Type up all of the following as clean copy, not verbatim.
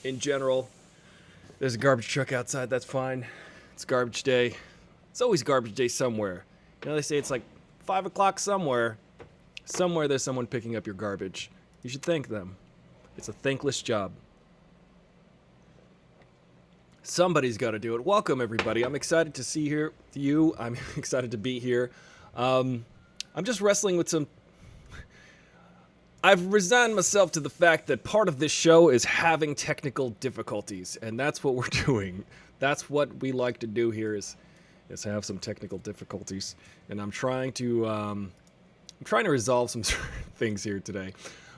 in general. There's a garbage truck outside, that's fine. It's garbage day. It's always garbage day somewhere. You know, they say it's like 5 o'clock somewhere. Somewhere there's someone picking up your garbage. You should thank them. It's a thankless job. Somebody's got to do it. Welcome, everybody. I'm excited to see you. I'm excited to be here. I'm just wrestling with some... I've resigned myself to the fact that part of this show is having technical difficulties, and that's what we're doing. That's what we like to do here is have some technical difficulties, and I'm trying to resolve some things here today.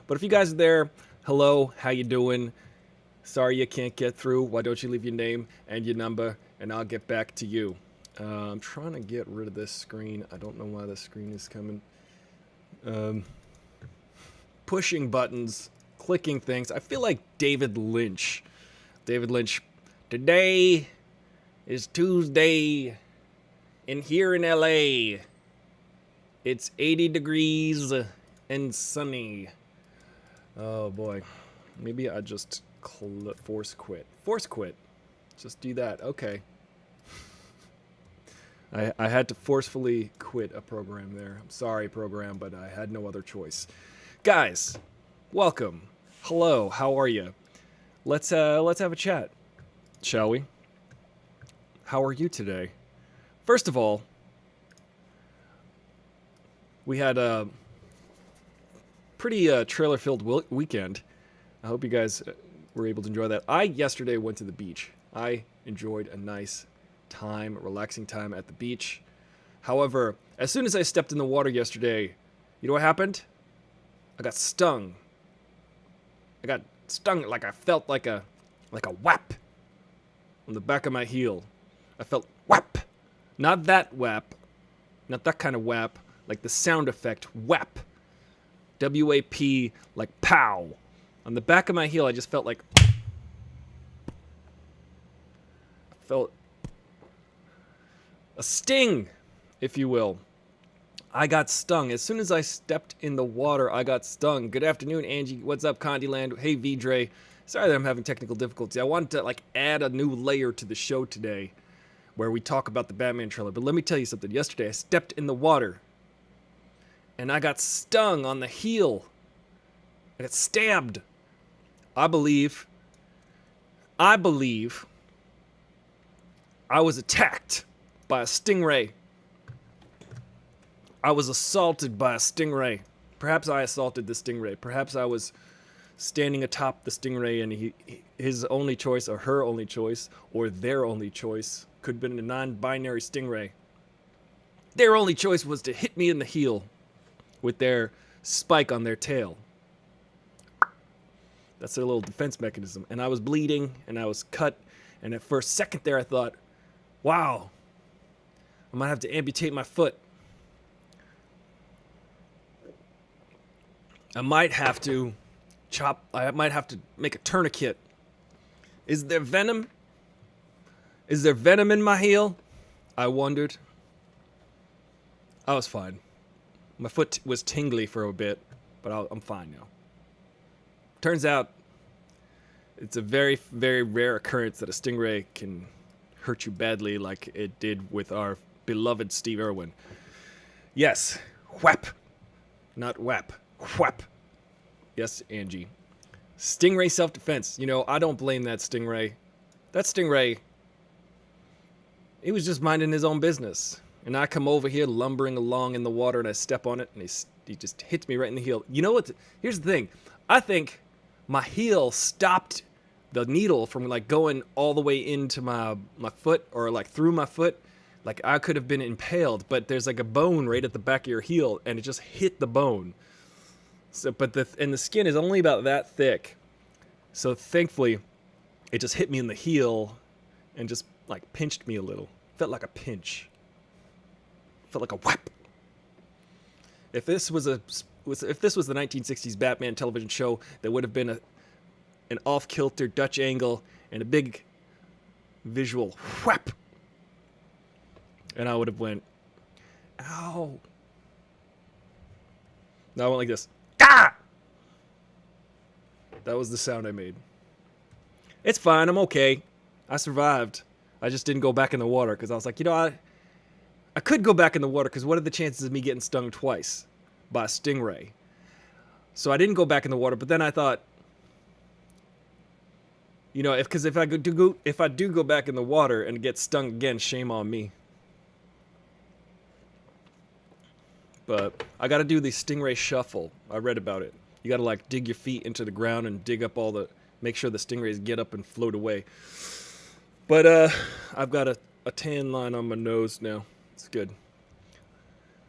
But if you guys are there, hello, how you doing? Sorry you can't get through. Why don't you leave your name and your number, and I'll get back to you. I'm trying to get rid of this screen. I don't know why the screen is coming. Pushing buttons, clicking things. I feel like David Lynch. David Lynch. Today is Tuesday, and here in LA, it's 80 degrees and sunny. Oh boy. Maybe I just force quit. Force quit. Just do that. Okay. I had to forcefully quit a program there. I'm sorry, program, but I had no other choice. Guys, welcome. Hello, how are you? Let's have a chat, shall we? How are you today? First of all, we had a pretty trailer-filled weekend. I hope you guys were able to enjoy that. I yesterday went to the beach. I enjoyed a nice time, a relaxing time at the beach. However, as soon as I stepped in the water yesterday, you know what happened? I got stung. I got stung like I felt like a whap on the back of my heel. I felt whap. Not that whap. Not that kind of whap. Like the sound effect whap. W-A-P, like pow. On the back of my heel, I just felt like... I felt a sting, if you will. I got stung. As soon as I stepped in the water, I got stung. Good afternoon, Angie. What's up, Condiland? Hey, V-Dre. Sorry that I'm having technical difficulties. I wanted to, add a new layer to the show today where we talk about the Batman trailer. But let me tell you something. Yesterday, I stepped in the water, and I got stung on the heel. I got stabbed. I believe I was attacked by a stingray. I was assaulted by a stingray. Perhaps I assaulted the stingray. Perhaps I was standing atop the stingray and his only choice, or her only choice, or their only choice, could have been a non-binary stingray. Their only choice was to hit me in the heel with their spike on their tail. That's their little defense mechanism. And I was bleeding, and I was cut, and at first second there I thought, wow, I might have to amputate my foot. I might have to make a tourniquet. Is there venom? Is there venom in my heel? I wondered. I was fine. My foot was tingly for a bit, but I'm fine now. Turns out, it's a very, very rare occurrence that a stingray can hurt you badly like it did with our beloved Steve Irwin. Yes, whap, not whap. Whap. Yes, Angie. Stingray self-defense. You know, I don't blame that stingray. That stingray, he was just minding his own business. And I come over here lumbering along in the water and I step on it and he just hits me right in the heel. You know what? Here's the thing. I think my heel stopped the needle from going all the way into my foot or through my foot. Like I could have been impaled, but there's a bone right at the back of your heel and it just hit the bone. So, but the skin is only about that thick. So thankfully, it just hit me in the heel and just pinched me a little. Felt like a pinch. Felt like a whap. If this was the 1960s Batman television show, there would have been an off-kilter Dutch angle and a big visual whap. And I would have went, ow. Now I went like this. Ah! That was the sound I made. It's fine. I'm okay. I survived. I just didn't go back in the water because I was like, you know, I could go back in the water because what are the chances of me getting stung twice by a stingray? So I didn't go back in the water, but then I thought, you know, if I do go back in the water and get stung again, shame on me. But I got to do the stingray shuffle. I read about it. You got to like dig your feet into the ground and dig up make sure the stingrays get up and float away. But I've got a tan line on my nose now. It's good.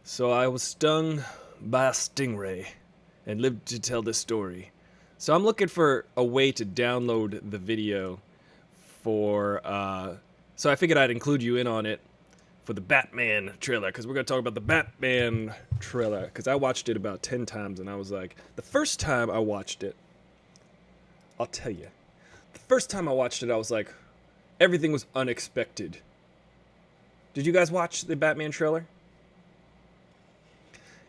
So I was stung by a stingray and lived to tell this story. So I'm looking for a way to download the video for, so I figured I'd include you in on it for the Batman trailer, because we're going to talk about the Batman trailer, because I watched it about 10 times, and I was like, the first time I watched it, I'll tell you, the first time I watched it, I was like, everything was unexpected. Did you guys watch the Batman trailer?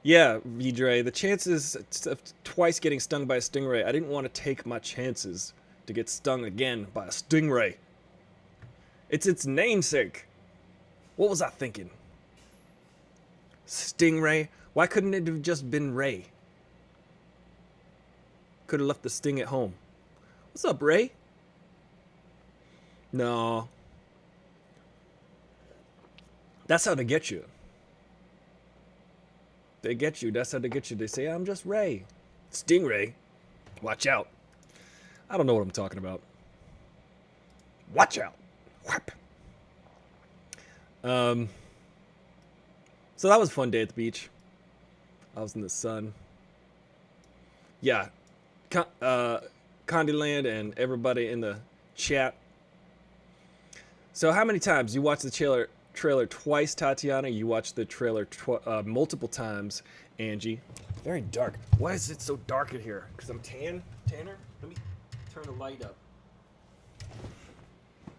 Yeah, Vidre, the chances of twice getting stung by a stingray, I didn't want to take my chances to get stung again by a stingray. It's its namesake. What was I thinking? Stingray? Why couldn't it have just been Ray? Could have left the sting at home. What's up, Ray? No. That's how they get you. They get you. That's how they get you. They say, I'm just Ray. Stingray. Watch out. I don't know what I'm talking about. Watch out. Whap. So that was a fun day at the beach. I was in the sun. Yeah. Candyland and everybody in the chat. So how many times you watched the trailer twice, Tatiana? You watched the trailer multiple times, Angie. Very dark. Why is it so dark in here? Because I'm tanner? Let me turn the light up.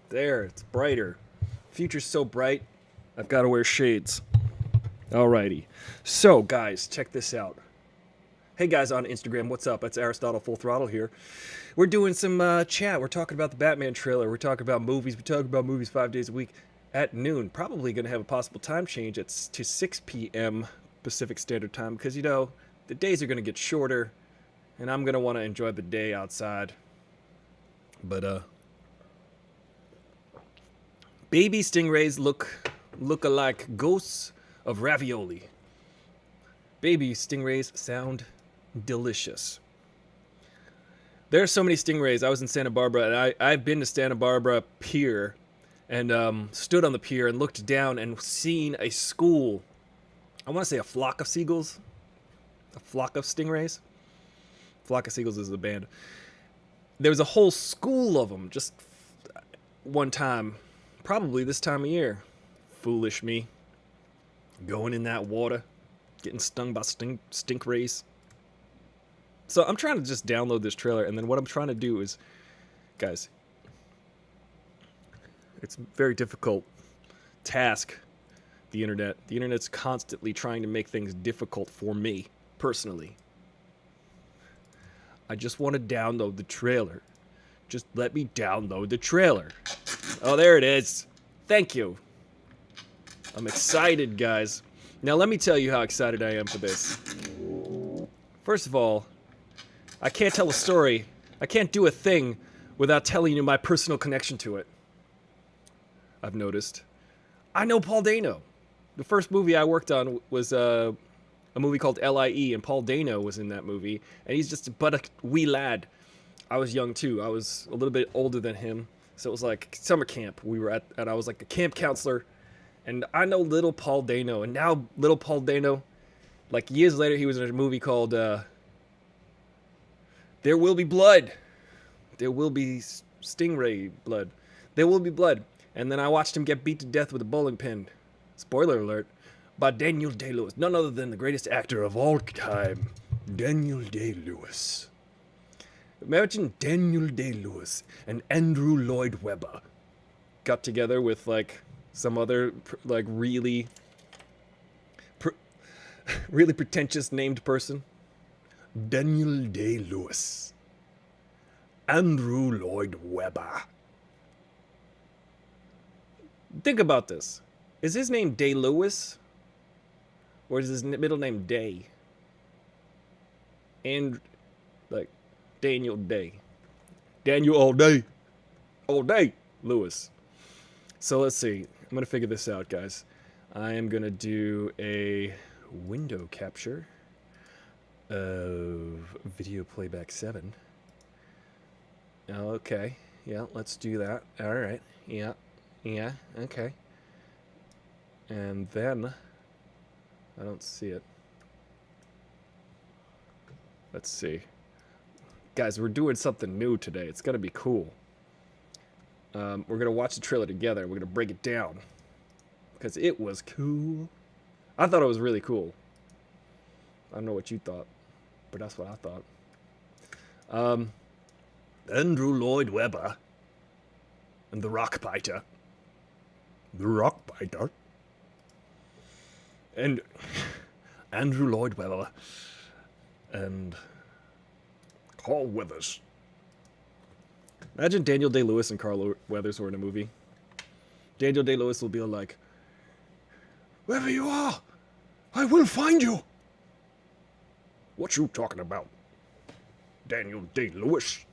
There, it's brighter. Future's so bright, I've got to wear shades. Alrighty. So, guys, check this out. Hey, guys on Instagram, what's up? It's Aristotle Full Throttle here. We're doing some chat. We're talking about the Batman trailer. We're talking about movies. We talk about movies 5 days a week at noon. Probably going to have a possible time change to 6 p.m. Pacific Standard Time because, you know, the days are going to get shorter, and I'm going to want to enjoy the day outside. But, baby stingrays look alike ghosts of ravioli. Baby stingrays sound delicious. There are so many stingrays. I was in Santa Barbara, and I've been to Santa Barbara Pier and stood on the pier and looked down and seen a school. I want to say a flock of seagulls. A flock of stingrays. Flock of Seagulls is the band. There was a whole school of them just one time. Probably this time of year. Foolish me. Going in that water. Getting stung by stink rays. So I'm trying to just download this trailer, and then what I'm trying to do is, guys, it's a very difficult task, the internet. The internet's constantly trying to make things difficult for me, personally. I just want to download the trailer. Just let me download the trailer. Oh, there it is. Thank you. I'm excited, guys. Now, let me tell you how excited I am for this. First of all, I can't tell a story. I can't do a thing without telling you my personal connection to it. I've noticed. I know Paul Dano. The first movie I worked on was a movie called LIE, and Paul Dano was in that movie. And he's just but a wee lad. I was young, too. I was a little bit older than him. So it was like summer camp we were at, and I was like a camp counselor. And I know little Paul Dano. And now little Paul Dano, like years later, he was in a movie called There Will Be Blood. There will be stingray blood. There will be blood. And then I watched him get beat to death with a bowling pin. Spoiler alert. By Daniel Day-Lewis. None other than the greatest actor of all time. Daniel Day-Lewis. Imagine Daniel Day-Lewis and Andrew Lloyd Webber got together with like some other like really pretentious named person. Daniel Day-Lewis. Andrew Lloyd Webber. Think about this. Is his name Day Lewis? Or is his middle name Day? And, like, Daniel Day. Daniel all day. All day, Lewis. So let's see. I'm going to figure this out, guys. I am going to do a window capture of video playback 7. Okay. Yeah, let's do that. All right. Yeah. Yeah. Okay. And then I don't see it. Let's see. Guys, we're doing something new today. It's going to be cool. We're going to watch the trailer together. We're going to break it down. Because it was cool. I thought it was really cool. I don't know what you thought. But that's what I thought. Andrew Lloyd Webber. And the Rockbiter. The Rockbiter. And Andrew Lloyd Webber. And Carl Weathers. Imagine Daniel Day-Lewis and Carl Weathers were in a movie. Daniel Day-Lewis will be like, "Wherever you are, I will find you." "What you talking about, Daniel Day-Lewis?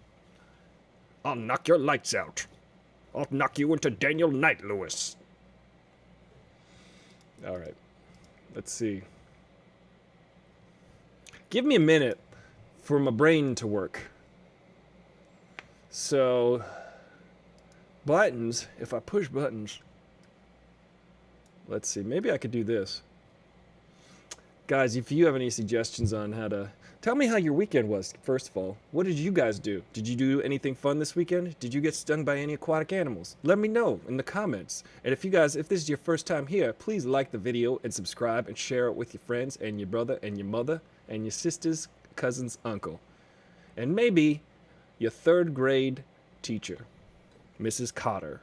I'll knock your lights out. I'll knock you into Daniel Night-Lewis." Alright. Let's see. Give me a minute for my brain to work. So, buttons, if I push buttons, let's see, maybe I could do this. Guys, if you have any suggestions on how to, tell me how your weekend was, first of all. What did you guys do? Did you do anything fun this weekend? Did you get stung by any aquatic animals? Let me know in the comments. And if you guys, if this is your first time here, please like the video and subscribe and share it with your friends and your brother and your mother and your sister's cousin's uncle. And maybe your 3rd grade teacher, Mrs. Cotter.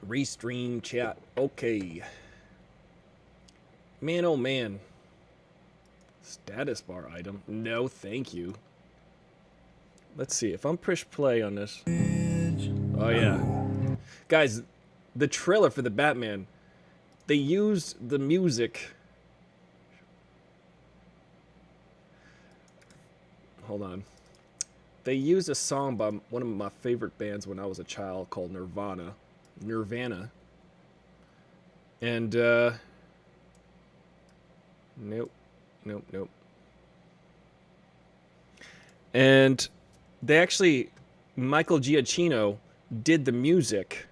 Restream chat. Okay. Man, oh man. Status bar item. No, thank you. Let's see. If I'm push play on this. Oh, yeah. Guys, the trailer for the Batman, they used the music. Hold on. They used a song by one of my favorite bands when I was a child called Nirvana. And, nope. And they actually, Michael Giacchino did the music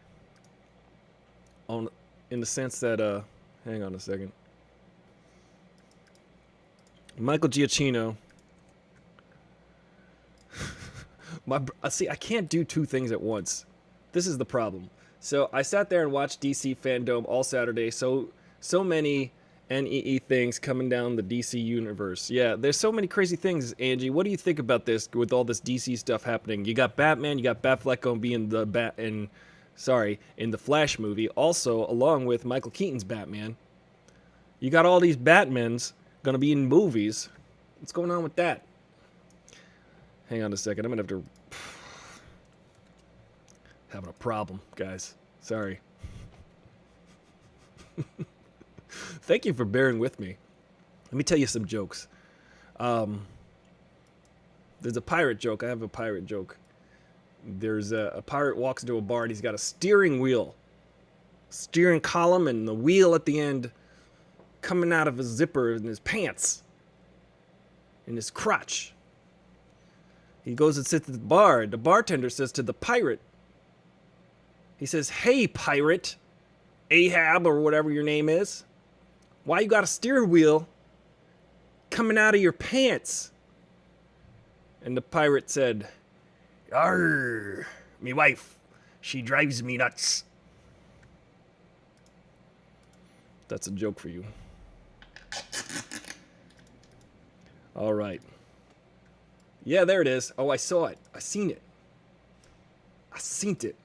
in the sense that, hang on a second. Michael Giacchino. See, I can't do 2 things at once. This is the problem. So I sat there and watched DC Fandom all Saturday. So many NEE things coming down the DC universe. Yeah, there's so many crazy things, Angie. What do you think about this with all this DC stuff happening? You got Batman, you got Batfleck going to be in the Flash movie, also along with Michael Keaton's Batman. You got all these Batmans going to be in movies. What's going on with that? Hang on a second. I'm going to have to... Having a problem, guys. Sorry. Thank you for bearing with me. Let me tell you some jokes. There's a pirate joke. I have a pirate joke. There's a pirate walks into a bar and he's got a steering wheel. Steering column and the wheel at the end coming out of his zipper in his pants. In his crotch. He goes and sits at the bar. The bartender says to the pirate, he says, "Hey, pirate, Ahab or whatever your name is, why you got a steering wheel coming out of your pants?" And the pirate said, "Arr, me wife, she drives me nuts." That's a joke for you. All right. Yeah, there it is. Oh, I saw it. I seen it. I seen it.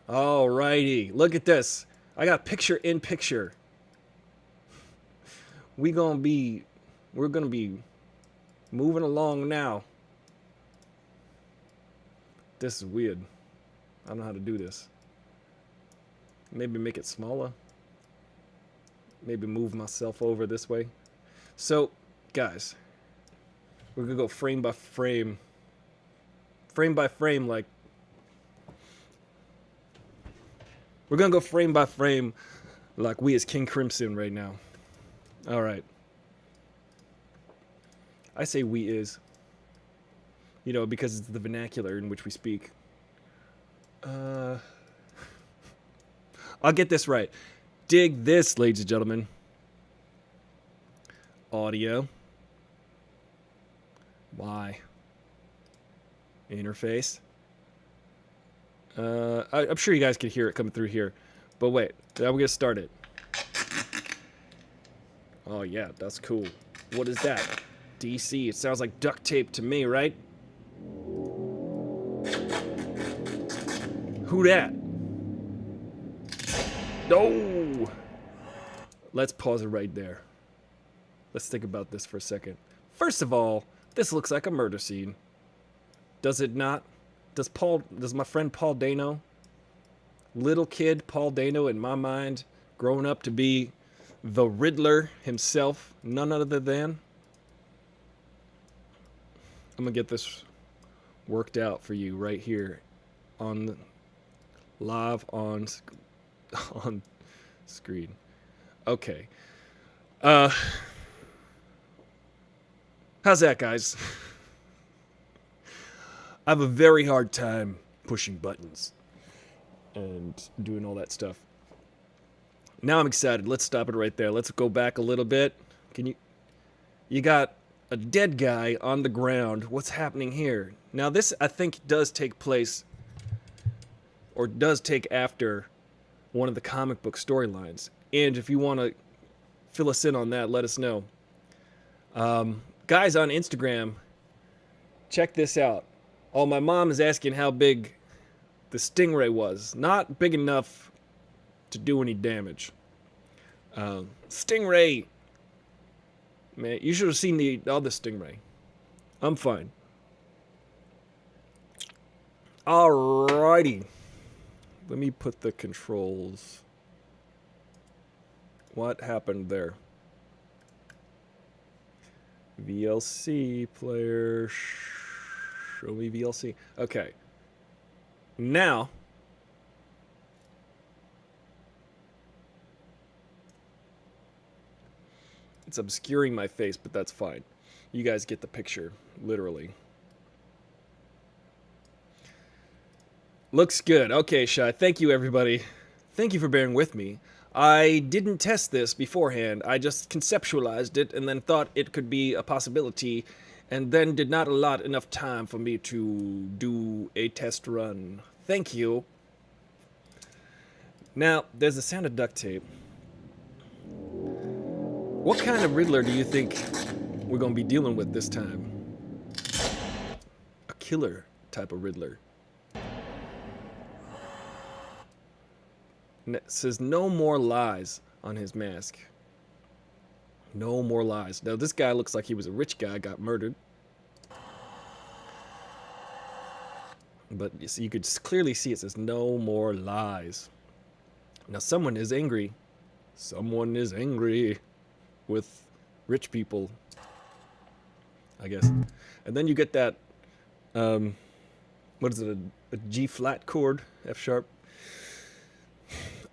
Alrighty, look at this. I got picture in picture. we're gonna be moving along now. This is weird. I don't know how to do this. Maybe make it smaller. Maybe move myself over this way. So, guys, we're gonna go frame by frame. Frame by frame, like... We're gonna go frame by frame like we as King Crimson right now. Alright. I say we is. You know, because it's the vernacular in which we speak. I'll get this right. Dig this, ladies and gentlemen. Audio. Y. Interface. I'm sure you guys can hear it coming through here. But wait, now we're gonna start it. Oh yeah, that's cool. What is that? DC. It sounds like duct tape to me, right? Who that? No! Let's pause it right there. Let's think about this for a second. First of all, this looks like a murder scene. Does it not? Does my friend Paul Dano, little kid Paul Dano in my mind, growing up to be the Riddler himself, none other than... I'm gonna get this worked out for you right here on live on screen. Okay. How's that, guys? I have a very hard time pushing buttons and doing all that stuff. Now I'm excited. Let's stop it right there. Let's go back a little bit. You got a dead guy on the ground. What's happening here? Now this, I think, does take place, or does take after, one of the comic book storylines. And if you want to fill us in on that, let us know. Guys on Instagram, check this out. Oh, my mom is asking how big the Stingray was. Not big enough to do any damage. Stingray. Man, you should have seen the other Stingray. I'm fine. Alrighty. Let me put the controls. What happened there? VLC player. Show me VLC. Okay. Now. It's obscuring my face, but that's fine. You guys get the picture, literally. Looks good. Okay, Shy. Thank you, everybody. Thank you for bearing with me. I didn't test this beforehand. I just conceptualized it and then thought it could be a possibility, and then did not allot enough time for me to do a test run. Thank you. Now, there's the sound of duct tape. What kind of Riddler do you think we're going to be dealing with this time? A killer type of Riddler. It says no more lies on his mask. No more lies. Now this guy looks like he was a rich guy, got murdered. But you could clearly see it says no more lies. Now someone is angry. Someone is angry with rich people, I guess. And then you get that, what is it, a G flat chord, F sharp?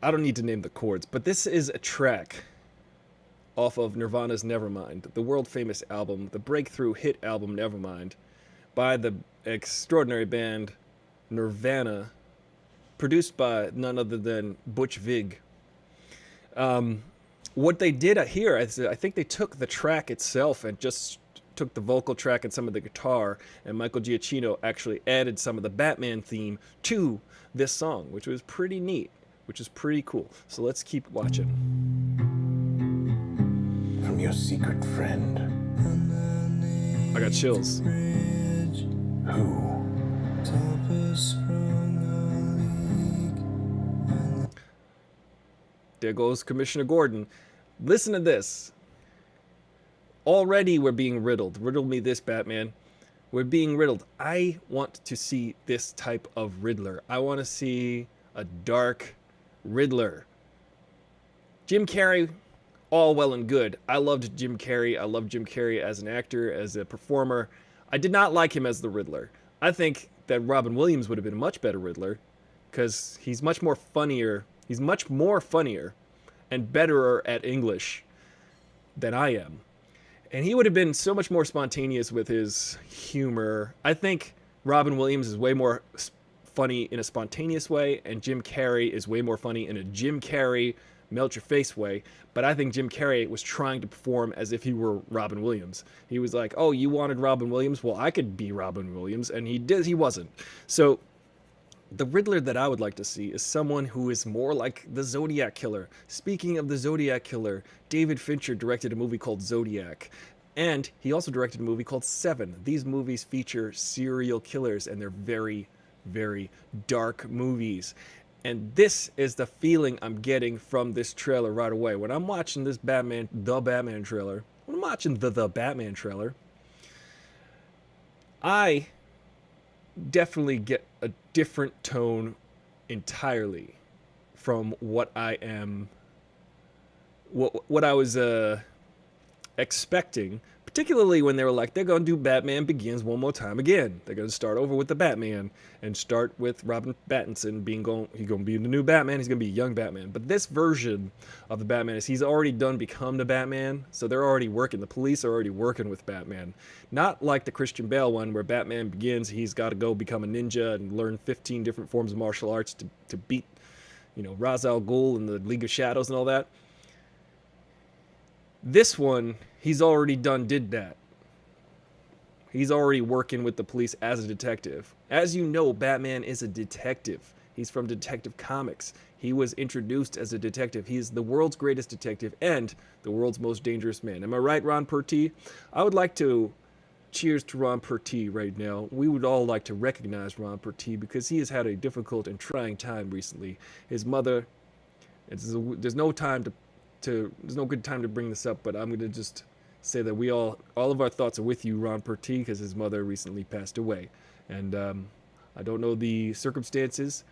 I don't need to name the chords, but this is a track off of Nirvana's Nevermind, the world famous album, the breakthrough hit album Nevermind, by the extraordinary band Nirvana, produced by none other than Butch Vig. What they did here, I think they took the track itself and just took the vocal track and some of the guitar, and Michael Giacchino actually added some of the Batman theme to this song, which was pretty neat, which is pretty cool. So let's keep watching. From your secret friend. I got chills. Who? There goes Commissioner Gordon. Listen to this. Already we're being riddled. Riddle me this, Batman. We're being riddled. I want to see this type of Riddler. I want to see a dark Riddler. Jim Carrey, all well and good. I loved Jim Carrey. I loved Jim Carrey as an actor, as a performer. I did not like him as the Riddler. I think that Robin Williams would have been a much better Riddler because he's much more funnier. He's much more funnier and betterer at English than I am. And he would have been so much more spontaneous with his humor. I think Robin Williams is way more funny in a spontaneous way, and Jim Carrey is way more funny in a Jim Carrey melt-your-face way. But I think Jim Carrey was trying to perform as if he were Robin Williams. He was like, oh, you wanted Robin Williams? Well, I could be Robin Williams. And he wasn't. So the Riddler that I would like to see is someone who is more like the Zodiac Killer. Speaking of the Zodiac Killer, David Fincher directed a movie called Zodiac. And he also directed a movie called Seven. These movies feature serial killers, and they're very, very dark movies. And this is the feeling I'm getting from this trailer right away. When I'm watching this The Batman trailer, I definitely get a different tone entirely from what I was expecting, particularly when they were like, they're going to do Batman Begins one more time again. They're going to start over with the Batman and start with Robert Pattinson he's going to be the new Batman. He's going to be a young Batman. But this version of the Batman is he's already become the Batman. So they're already working. The police are already working with Batman. Not like the Christian Bale one where Batman Begins, he's got to go become a ninja and learn 15 different forms of martial arts to beat, Ra's al Ghul and the League of Shadows and all that. This one, he's already did that. He's already working with the police as a detective. As you know, Batman is a detective. He's from Detective Comics. He was introduced as a detective. He's the world's greatest detective and the world's most dangerous man. Am I right, Ron Pertwee? I would like to cheers to Ron Pertwee right now. We would all like to recognize Ron Pertwee because he has had a difficult and trying time recently. His mother, there's no good time to bring this up, but I'm going to just say that all of our thoughts are with you, Ron Pertwee, because his mother recently passed away. And I don't know the circumstances,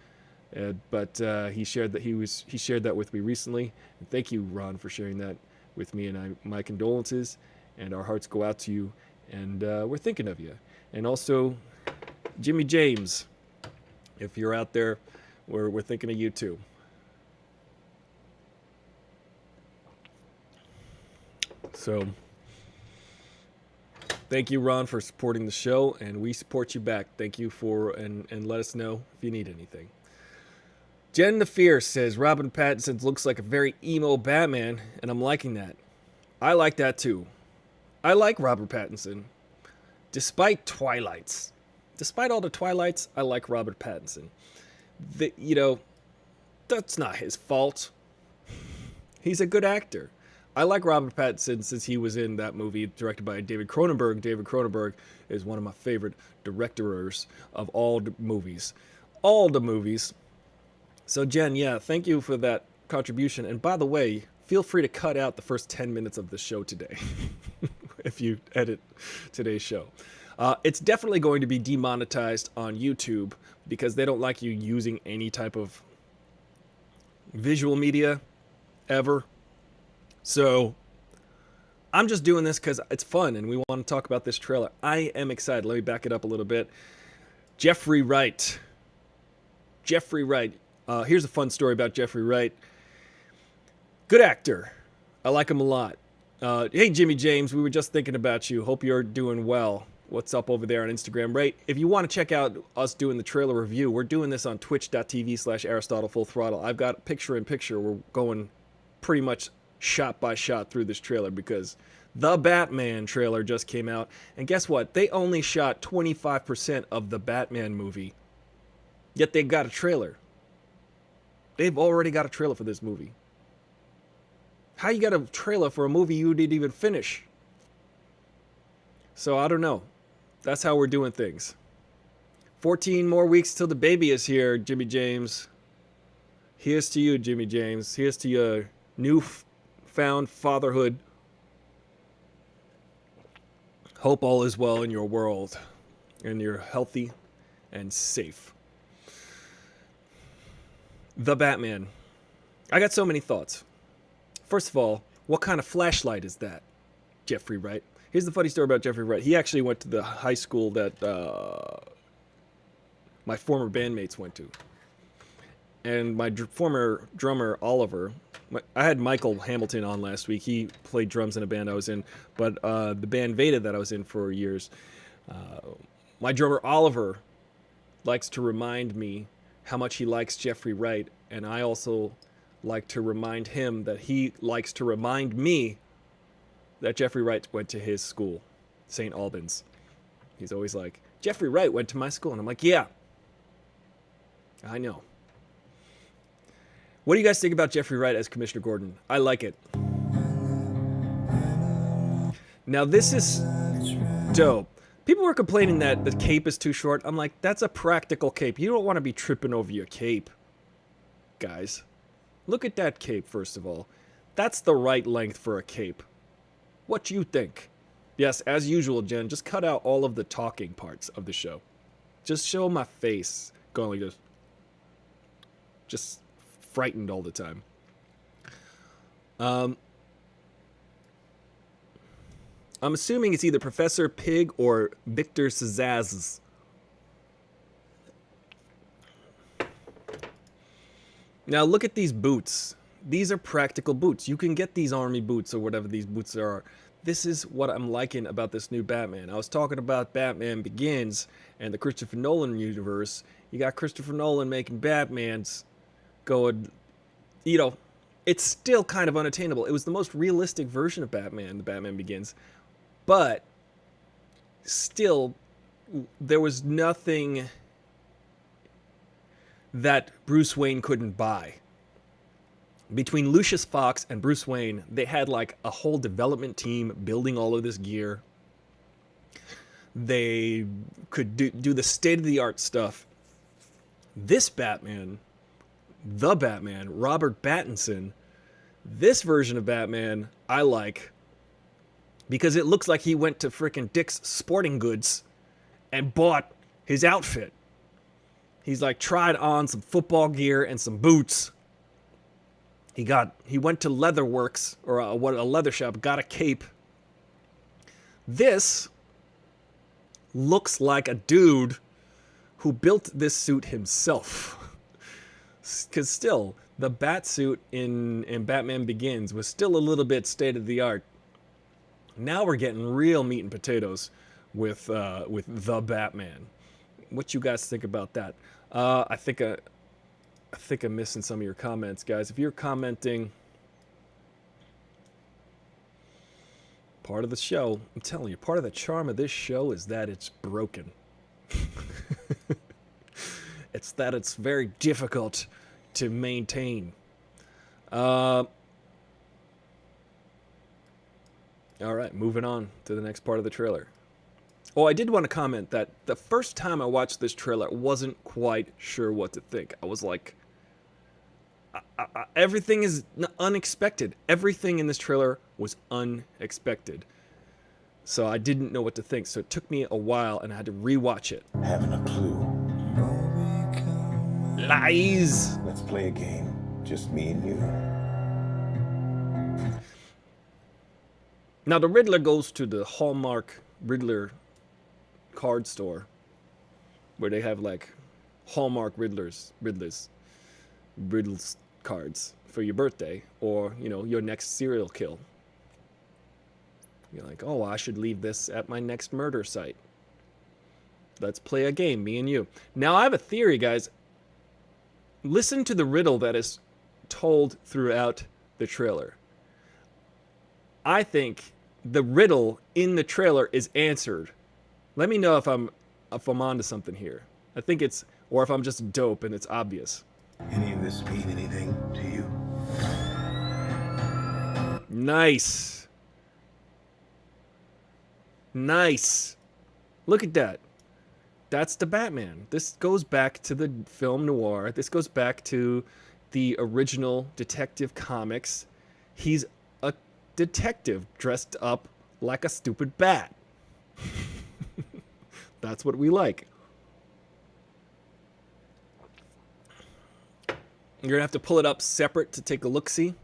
but he shared that with me recently. And thank you, Ron, for sharing that with me. And my condolences, and our hearts go out to you. And we're thinking of you. And also, Jimmy James, if you're out there, we're thinking of you too. So, thank you, Ron, for supporting the show, and we support you back. Thank you and let us know if you need anything. Jen the Fierce says, Robin Pattinson looks like a very emo Batman, and I'm liking that. I like that too. I like Robert Pattinson. Despite all the Twilights, I like Robert Pattinson. That's not his fault. He's a good actor. I like Robert Pattinson since he was in that movie directed by David Cronenberg. David Cronenberg is one of my favorite directors of all the movies. All the movies. So Jen, yeah, thank you for that contribution. And by the way, feel free to cut out the first 10 minutes of the show today if you edit today's show. It's definitely going to be demonetized on YouTube because they don't like you using any type of visual media ever. So I'm just doing this because it's fun and we want to talk about this trailer. I am excited. Let me back it up a little bit. Jeffrey Wright. Here's a fun story about Jeffrey Wright. Good actor. I like him a lot. Hey, Jimmy James, we were just thinking about you. Hope you're doing well. What's up over there on Instagram, right? If you want to check out us doing the trailer review, we're doing this on twitch.tv/Aristotle Full Throttle. I've got picture-in-picture. We're going pretty much shot by shot through this trailer because the Batman trailer just came out. And guess what? They only shot 25% of the Batman movie. Yet they got a trailer. They've already got a trailer for this movie. How you got a trailer for a movie you didn't even finish? So I don't know. That's how we're doing things. 14 more weeks till the baby is here, Jimmy James. Here's to you, Jimmy James. Here's to your newfound fatherhood. Hope all is well in your world and you're healthy and safe. The Batman. I got so many thoughts. First of all, what kind of flashlight is that? Jeffrey Wright. Here's the funny story about Jeffrey Wright. He actually went to the high school that my former bandmates went to. And my former drummer, Oliver, I had Michael Hamilton on last week. He played drums in a band I was in. But the band Veda that I was in for years, my drummer, Oliver, likes to remind me how much he likes Jeffrey Wright. And I also like to remind him that he likes to remind me that Jeffrey Wright went to his school, St. Albans. He's always like, Jeffrey Wright went to my school. And I'm like, yeah, I know. What do you guys think about Jeffrey Wright as Commissioner Gordon? I like it. Now, this is dope. People were complaining that the cape is too short. I'm like, that's a practical cape. You don't want to be tripping over your cape, guys. Look at that cape, first of all. That's the right length for a cape. What do you think? Yes, as usual, Jen, just cut out all of the talking parts of the show. Just show my face going like this. Just frightened all the time. I'm assuming it's either Professor Pig or Victor Szazaz. Now look at these boots. These are practical boots. You can get these army boots or whatever these boots are. This is what I'm liking about this new Batman. I was talking about Batman Begins and the Christopher Nolan universe. You got Christopher Nolan making Batmans going, you know, it's still kind of unattainable. It was the most realistic version of Batman, the Batman Begins. But still, there was nothing that Bruce Wayne couldn't buy. Between Lucius Fox and Bruce Wayne, they had like a whole development team building all of this gear. They could do the state-of-the-art stuff. This Batman, the Batman, Robert Pattinson, this version of Batman, I like. Because it looks like he went to frickin' Dick's Sporting Goods and bought his outfit. He's like tried on some football gear and some boots. He went to Leatherworks or a leather shop, got a cape. This looks like a dude who built this suit himself. Because still, the bat suit in Batman Begins was still a little bit state of the art. Now we're getting real meat and potatoes with the Batman. What you guys think about that? I think I'm missing some of your comments, guys. If you're commenting, part of the show, I'm telling you, part of the charm of this show is that it's broken. It's that it's very difficult to maintain. All right, moving on to the next part of the trailer. Oh, I did want to comment that the first time I watched this trailer, I wasn't quite sure what to think. I was like, everything is unexpected. Everything in this trailer was unexpected. So I didn't know what to think. So it took me a while, and I had to rewatch it. Haven't a clue. Lies! Let's play a game. Just me and you. Now, the Riddler goes to the Hallmark Riddler card store, where they have, like, Hallmark Riddles cards for your birthday, or, you know, your next serial kill. You're like, oh, I should leave this at my next murder site. Let's play a game, me and you. Now, I have a theory, guys. Listen to the riddle that is told throughout the trailer. I think the riddle in the trailer is answered. Let me know if I'm onto something here. I think it's, or if I'm just dope and it's obvious. Any of this mean anything to you? Nice. Nice. Look at that. That's the Batman. This goes back to the film noir. This goes back to the original Detective Comics. He's a detective dressed up like a stupid bat. That's what we like. You're gonna have to pull it up separate to take a look-see.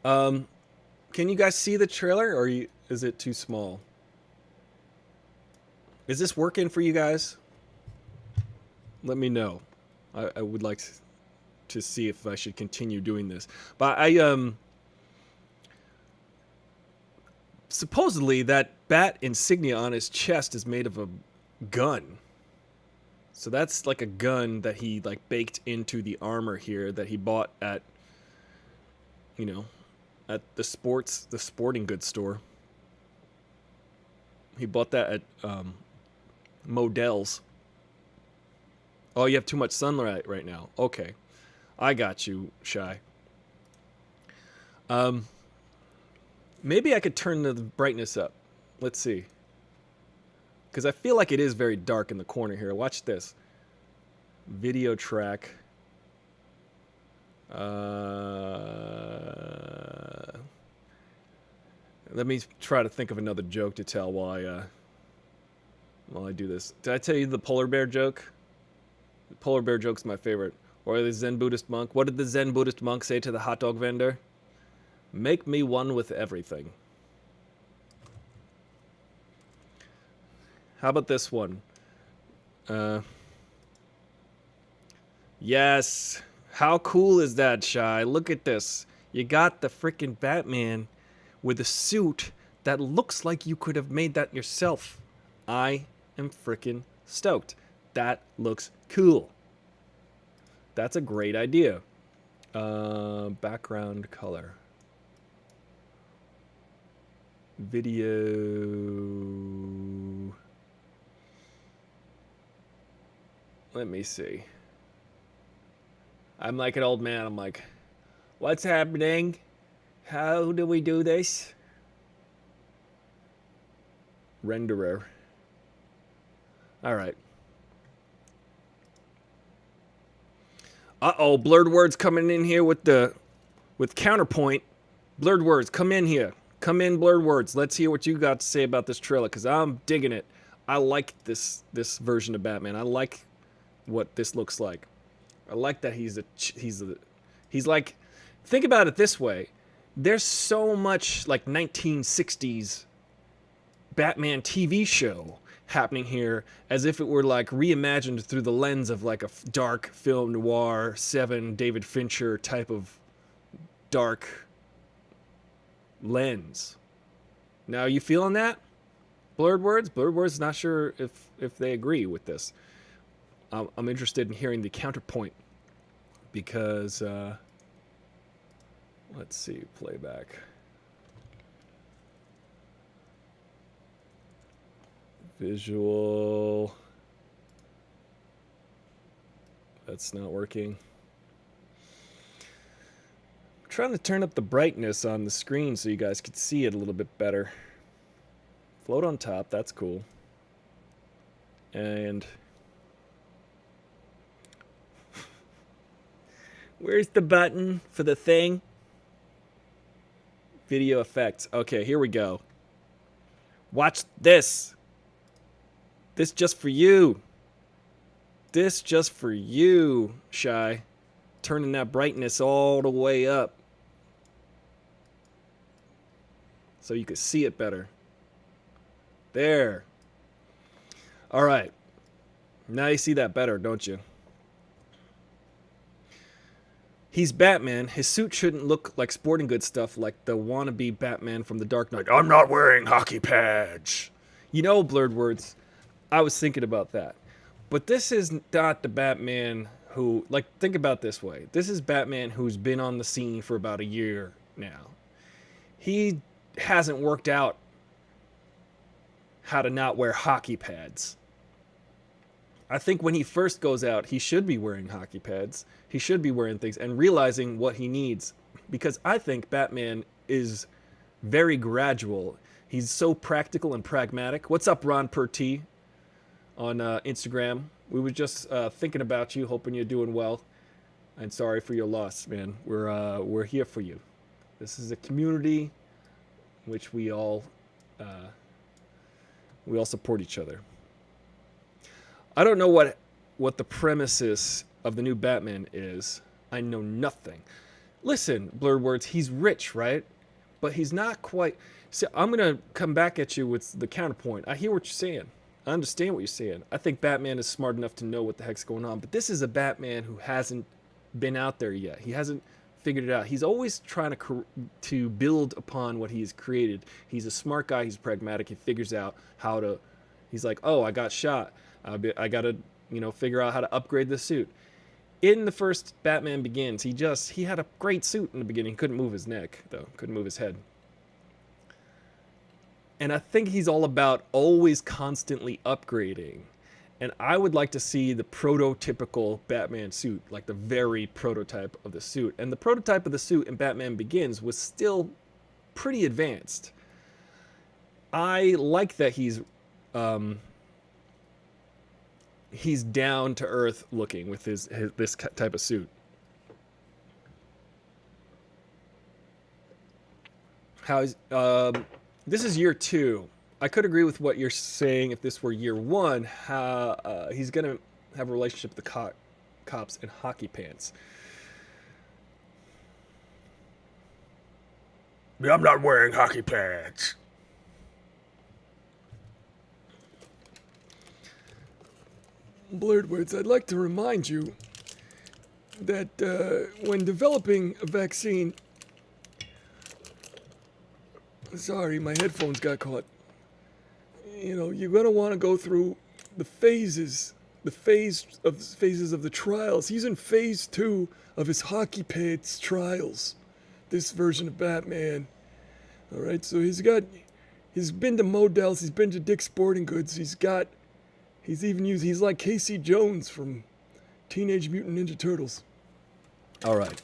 Can you guys see the trailer, or is it too small? Is this working for you guys? Let me know. I would like to see if I should continue doing this. But supposedly that bat insignia on his chest is made of a gun. So that's like a gun that he like baked into the armor here that he bought at, you know, at the sporting goods store. He bought that at Modell's. Oh, you have too much sunlight right now. Okay. I got you, Shy. Maybe I could turn the brightness up. Let's see. Because I feel like it is very dark in the corner here. Watch this. Video track. Let me try to think of another joke to tell while I do this. Did I tell you the polar bear joke? The polar bear joke's my favorite. Or the Zen Buddhist monk. What did the Zen Buddhist monk say to the hot dog vendor? Make me one with everything. How about this one? Yes. How cool is that, Shy? Look at this. You got the frickin' Batman with a suit that looks like you could have made that yourself. I am frickin' stoked. That looks cool. That's a great idea. Background color. Video. Let me see. I'm like an old man. I'm like, what's happening? How do we do this? Renderer. All right. Uh-oh, blurred words coming in here with counterpoint. Blurred words, come in here. Come in, blurred words. Let's hear what you got to say about this trailer, because I'm digging it. I like this version of Batman. I like what this looks like. I like that he's like, think about it this way. There's so much like 1960s Batman TV show happening here as if it were like reimagined through the lens of like a dark film noir 7 David Fincher type of dark lens. Now, you feeling that? Blurred words? Blurred words, not sure if they agree with this. I'm interested in hearing the counterpoint because let's see, playback. Visual. That's not working. I'm trying to turn up the brightness on the screen so you guys could see it a little bit better. Float on top, that's cool. And where's the button for the thing? Video effects. Okay, here we go. Watch this. This just for you. This just for you, Shy. Turning that brightness all the way up so you can see it better. There. All right. Now you see that better, don't you? He's Batman. His suit shouldn't look like sporting goods stuff like the wannabe Batman from The Dark Knight. I'm not wearing hockey pads. You know, blurred words. I was thinking about that. But this is not the Batman who, like, think about it this way. This is Batman who's been on the scene for about a year now. He hasn't worked out how to not wear hockey pads. I think when he first goes out, he should be wearing hockey pads. He should be wearing things and realizing what he needs. Because I think Batman is very gradual. He's so practical and pragmatic. What's up, Ron Perty on Instagram? We were just thinking about you, hoping you're doing well. And sorry for your loss, man. We're here for you. This is a community which we all We all support each other. I don't know what the premises of the new Batman is. I know nothing. Listen, Blurred Words, he's rich, right? But he's not quite... See, I'm going to come back at you with the counterpoint. I hear what you're saying. I understand what you're saying. I think Batman is smart enough to know what the heck's going on. But this is a Batman who hasn't been out there yet. He hasn't figured it out. He's always trying to build upon what he's created. He's a smart guy. He's pragmatic. He figures out how to... He's like, oh, I got shot. I got to, figure out how to upgrade the suit. In the first Batman Begins, he had a great suit in the beginning. He couldn't move his neck, though. Couldn't move his head. And I think he's all about always constantly upgrading. And I would like to see the prototypical Batman suit, like the very prototype of the suit. And the prototype of the suit in Batman Begins was still pretty advanced. I like that he's down to earth looking with this type of suit. This is year 2. I could agree with what you're saying if this were year 1. He's gonna have a relationship with the cops in hockey pants. I'm not wearing hockey pants. Blurred Words, I'd like to remind you that when developing a vaccine... Sorry, my headphones got caught. You're going to want to go through the phases of the trials. He's in phase 2 of his hockey pants trials. This version of Batman. All right, so he's been to Modell's, he's been to Dick's Sporting Goods, he's like Casey Jones from Teenage Mutant Ninja Turtles. All right.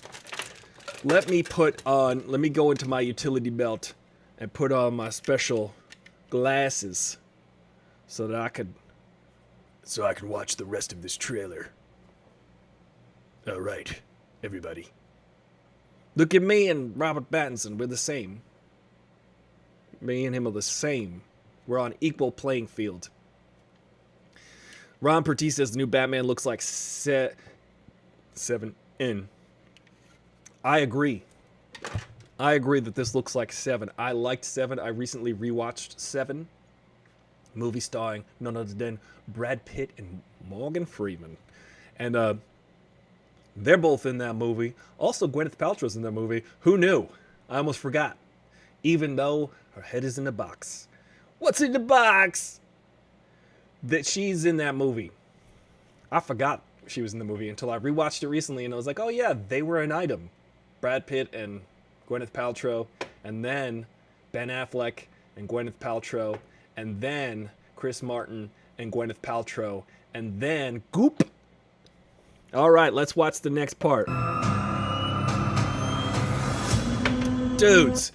Let me go into my utility belt and put on my special glasses so that I can watch the rest of this trailer. All right, everybody. Look at me and Robert Pattinson. We're the same. Me and him are the same. We're on equal playing field. Ron Pertee says the new Batman looks like 7N. I agree. I agree that this looks like 7. I liked 7. I recently rewatched 7. Movie starring none other than Brad Pitt and Morgan Freeman. And they're both in that movie. Also, Gwyneth Paltrow's in that movie. Who knew? I almost forgot. Even though her head is in a box. What's in the box? That she's in that movie. I forgot she was in the movie until I rewatched it recently and I was like, oh yeah, they were an item. Brad Pitt and Gwyneth Paltrow, and then Ben Affleck and Gwyneth Paltrow, and then Chris Martin and Gwyneth Paltrow, and then Goop. All right, let's watch the next part. Dudes,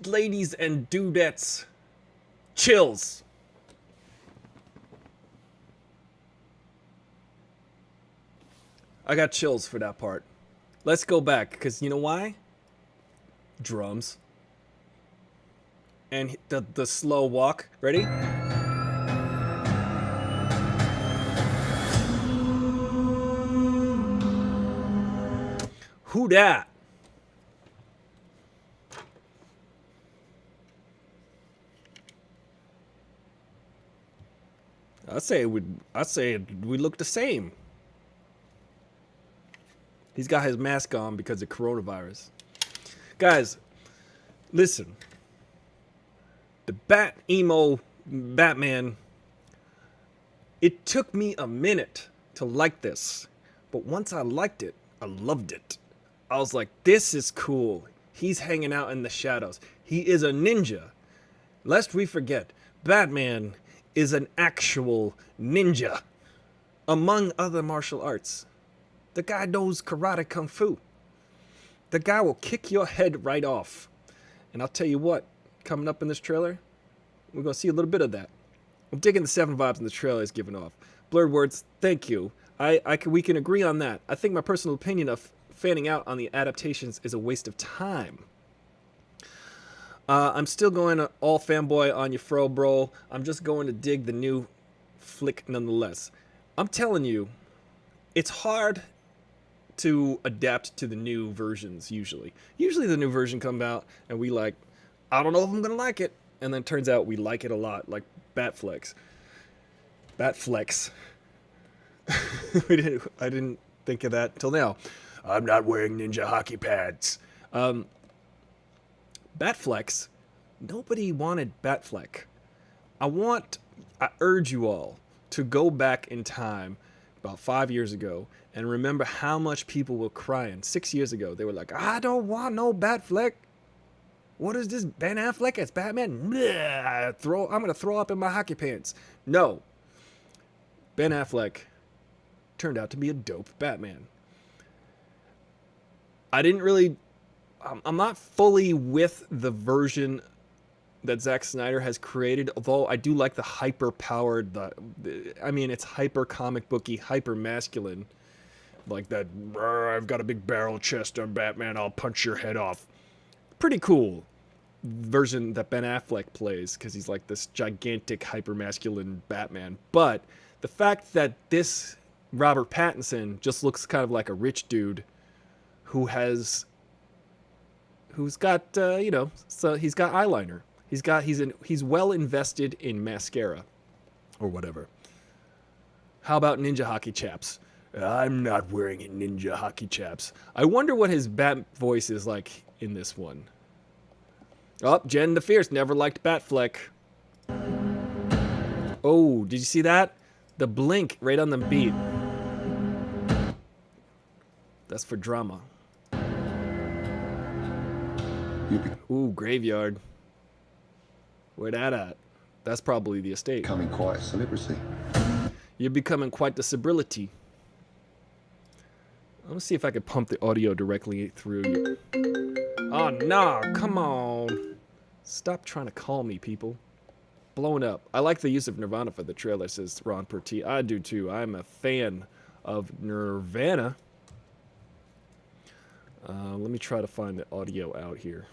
ladies and dudettes, chills. I got chills for that part. Let's go back, because you know why? Drums. And the slow walk. Ready? Who dat? I say we look the same. He's got his mask on because of coronavirus. Guys, listen. The emo Batman, it took me a minute to like this. But once I liked it, I loved it. I was like, this is cool. He's hanging out in the shadows. He is a ninja. Lest we forget, Batman is an actual ninja. Among other martial arts. The guy knows karate kung fu. The guy will kick your head right off. And I'll tell you what, coming up in this trailer, we're going to see a little bit of that. I'm digging the 7 vibes in the trailer is giving off. Blurred Words, thank you. We can agree on that. I think my personal opinion of fanning out on the adaptations is a waste of time. I'm still going to all fanboy on you, fro, bro. I'm just going to dig the new flick nonetheless. I'm telling you, it's hard to adapt to the new versions usually. Usually the new version comes out and we like, I don't know if I'm going to like it. And then it turns out we like it a lot, like Batflex. Batflex. I didn't think of that until now. I'm not wearing ninja hockey pads. Batflex. Nobody wanted Batfleck. I urge you all to go back in time about 5 years ago and remember how much people were crying. 6 years ago, they were like, I don't want no Batfleck. What is this, Ben Affleck as Batman? Bleh, I'm going to throw up in my hockey pants. No. Ben Affleck turned out to be a dope Batman. I'm not fully with the version that Zack Snyder has created, although I do like the hyper-powered, it's hyper comic booky, hyper masculine. Like that, I've got a big barrel chest, I'm Batman, I'll punch your head off. Pretty cool version that Ben Affleck plays, because he's like this gigantic, hyper masculine Batman. But the fact that this Robert Pattinson just looks kind of like a rich dude who's got so he's got eyeliner. He's well invested in mascara or whatever. How about ninja hockey chaps? I'm not wearing ninja hockey chaps. I wonder what his bat voice is like in this one. Oh, Jen the Fierce never liked Batfleck. Oh, did you see that? The blink right on the beat. That's for drama. Ooh, graveyard. Where that at? That's probably the estate. Becoming quite a celebrity. You're becoming quite the celebrity. I'm gonna see if I can pump the audio directly through you. Oh, nah, come on. Stop trying to call me, people. Blowing up. I like the use of Nirvana for the trailer, says Ron Perty. I do too. I'm a fan of Nirvana. Let me try to find the audio out here.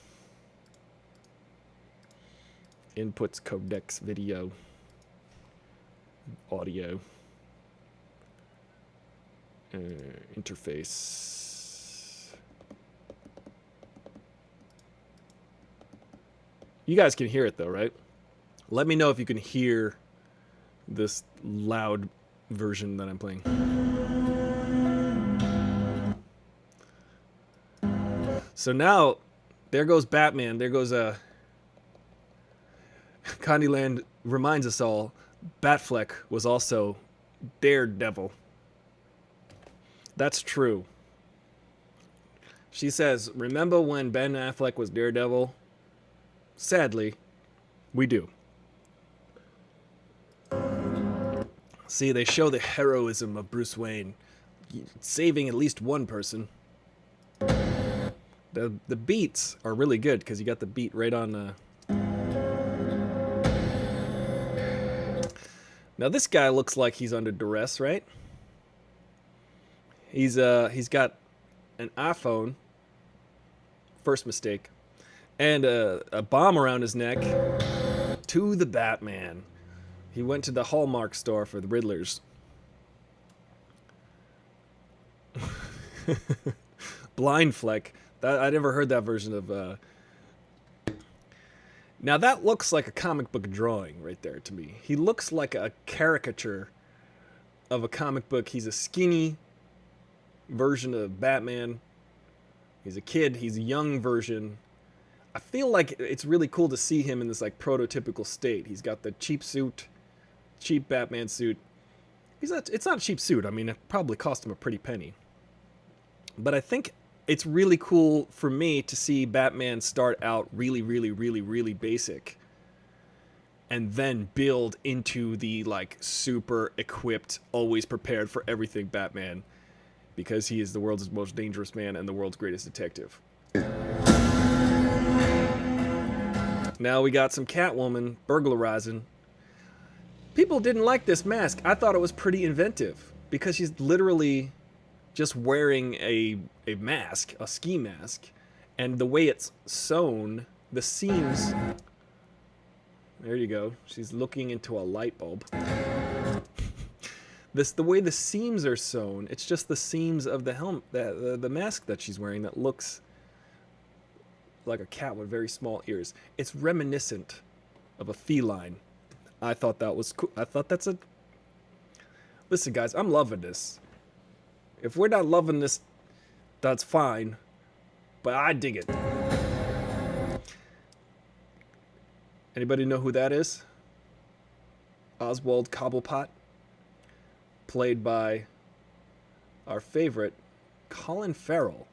Inputs, codecs, video, audio, interface. You guys can hear it though, right? Let me know if you can hear this loud version that I'm playing. So now, there goes Batman. There goes Condyland reminds us all, Batfleck was also Daredevil. That's true. She says, remember when Ben Affleck was Daredevil? Sadly, we do. See, they show the heroism of Bruce Wayne, saving at least one person. The beats are really good because you got the beat right on. Now this guy looks like he's under duress, right? He's got an iPhone. First mistake, and a bomb around his neck. To the Batman. He went to the Hallmark store for the Riddlers. Blind Fleck. I never heard that version of... Now that looks like a comic book drawing right there to me. He looks like a caricature of a comic book. He's a skinny version of Batman. He's a kid. He's a young version. I feel like it's really cool to see him in this like prototypical state. He's got the cheap suit, cheap Batman suit. It's not a cheap suit. I mean, it probably cost him a pretty penny. But I think it's really cool for me to see Batman start out really, really, really, really basic and then build into the like super equipped, always prepared for everything Batman, because he is the world's most dangerous man and the world's greatest detective. Now we got some Catwoman burglarizing. People didn't like this mask. I thought it was pretty inventive because she's literally just wearing a mask, a ski mask, and the way it's sewn the seams. There you go. She's looking into a light bulb. The way the seams are sewn, it's just the seams of the helmet, the mask that she's wearing that looks like a cat with very small ears. It's reminiscent of a feline. I thought that was cool. I thought that's a... Listen, guys, I'm loving this. If we're not loving this, that's fine. But I dig it. Anybody know who that is? Oswald Cobblepot. Played by our favorite, Colin Farrell.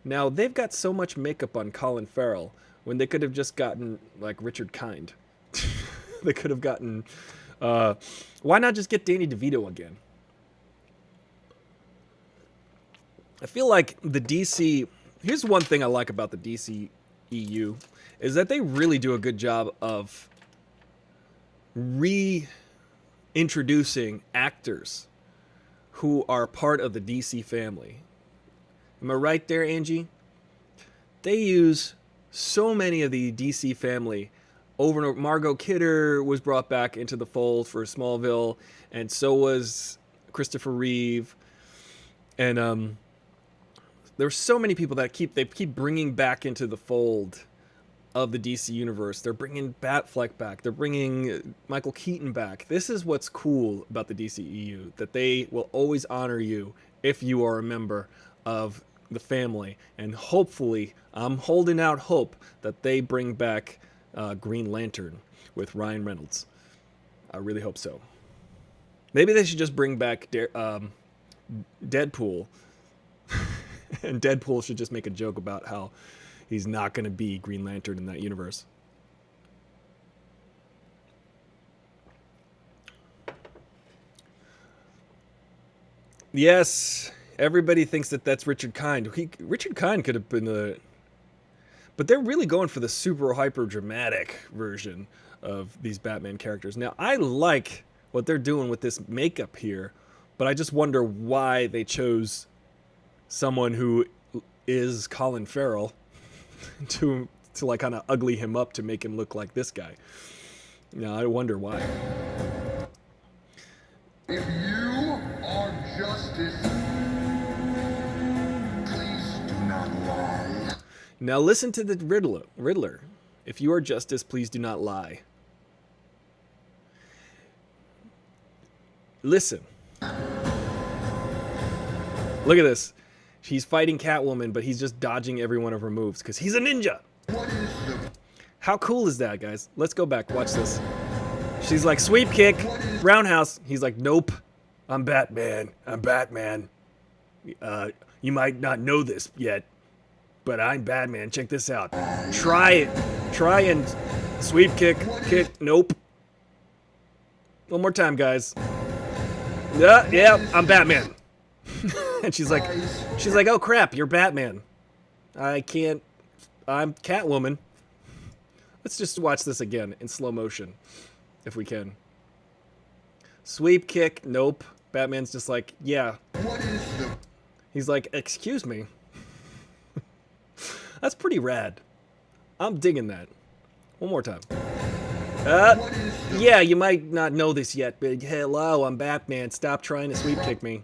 Now, they've got so much makeup on Colin Farrell when they could have just gotten, like, Richard Kind. They could have gotten... why not just get Danny DeVito again? I feel like the DC... Here's one thing I like about the DC EU, is that they really do a good job of reintroducing actors who are part of the DC family. Am I right there, Angie? They use so many of the DC family over and over. Margot Kidder was brought back into the fold for Smallville, and so was Christopher Reeve. And there's so many people that they keep bringing back into the fold of the DC universe. They're bringing Batfleck back. They're bringing Michael Keaton back. This is what's cool about the DCEU, that they will always honor you if you are a member of the family. And hopefully, I'm holding out hope that they bring back Green Lantern with Ryan Reynolds. I really hope so. Maybe they should just bring back Deadpool. And Deadpool should just make a joke about how he's not going to be Green Lantern in that universe. Yes, everybody thinks that that's Richard Kind. Richard Kind could have been the... But they're really going for the super hyper dramatic version of these Batman characters. Now, I like what they're doing with this makeup here, but I just wonder why they chose someone who is Colin Farrell to like kind of ugly him up to make him look like this guy. Now, I wonder why. If you are justice, please do not lie. Now listen to the Riddler. If you are justice, please do not lie. Listen. Look at this. He's fighting Catwoman, but he's just dodging every one of her moves because he's a ninja. What is the... How cool is that, guys? Let's go back. Watch this. She's like, sweep kick, roundhouse. He's like, nope. I'm Batman. I'm Batman. You might not know this yet, but I'm Batman. Check this out. Try it. Try and sweep kick. Kick. Nope. One more time, guys. Yeah, I'm Batman. And she's like, oh crap, you're Batman. I'm Catwoman. Let's just watch this again in slow motion, if we can. Sweep kick, nope. Batman's just like, yeah. What is the... He's like, excuse me. That's pretty rad. I'm digging that. One more time. Yeah, you might not know this yet, but hello, I'm Batman. Stop trying to sweep kick me.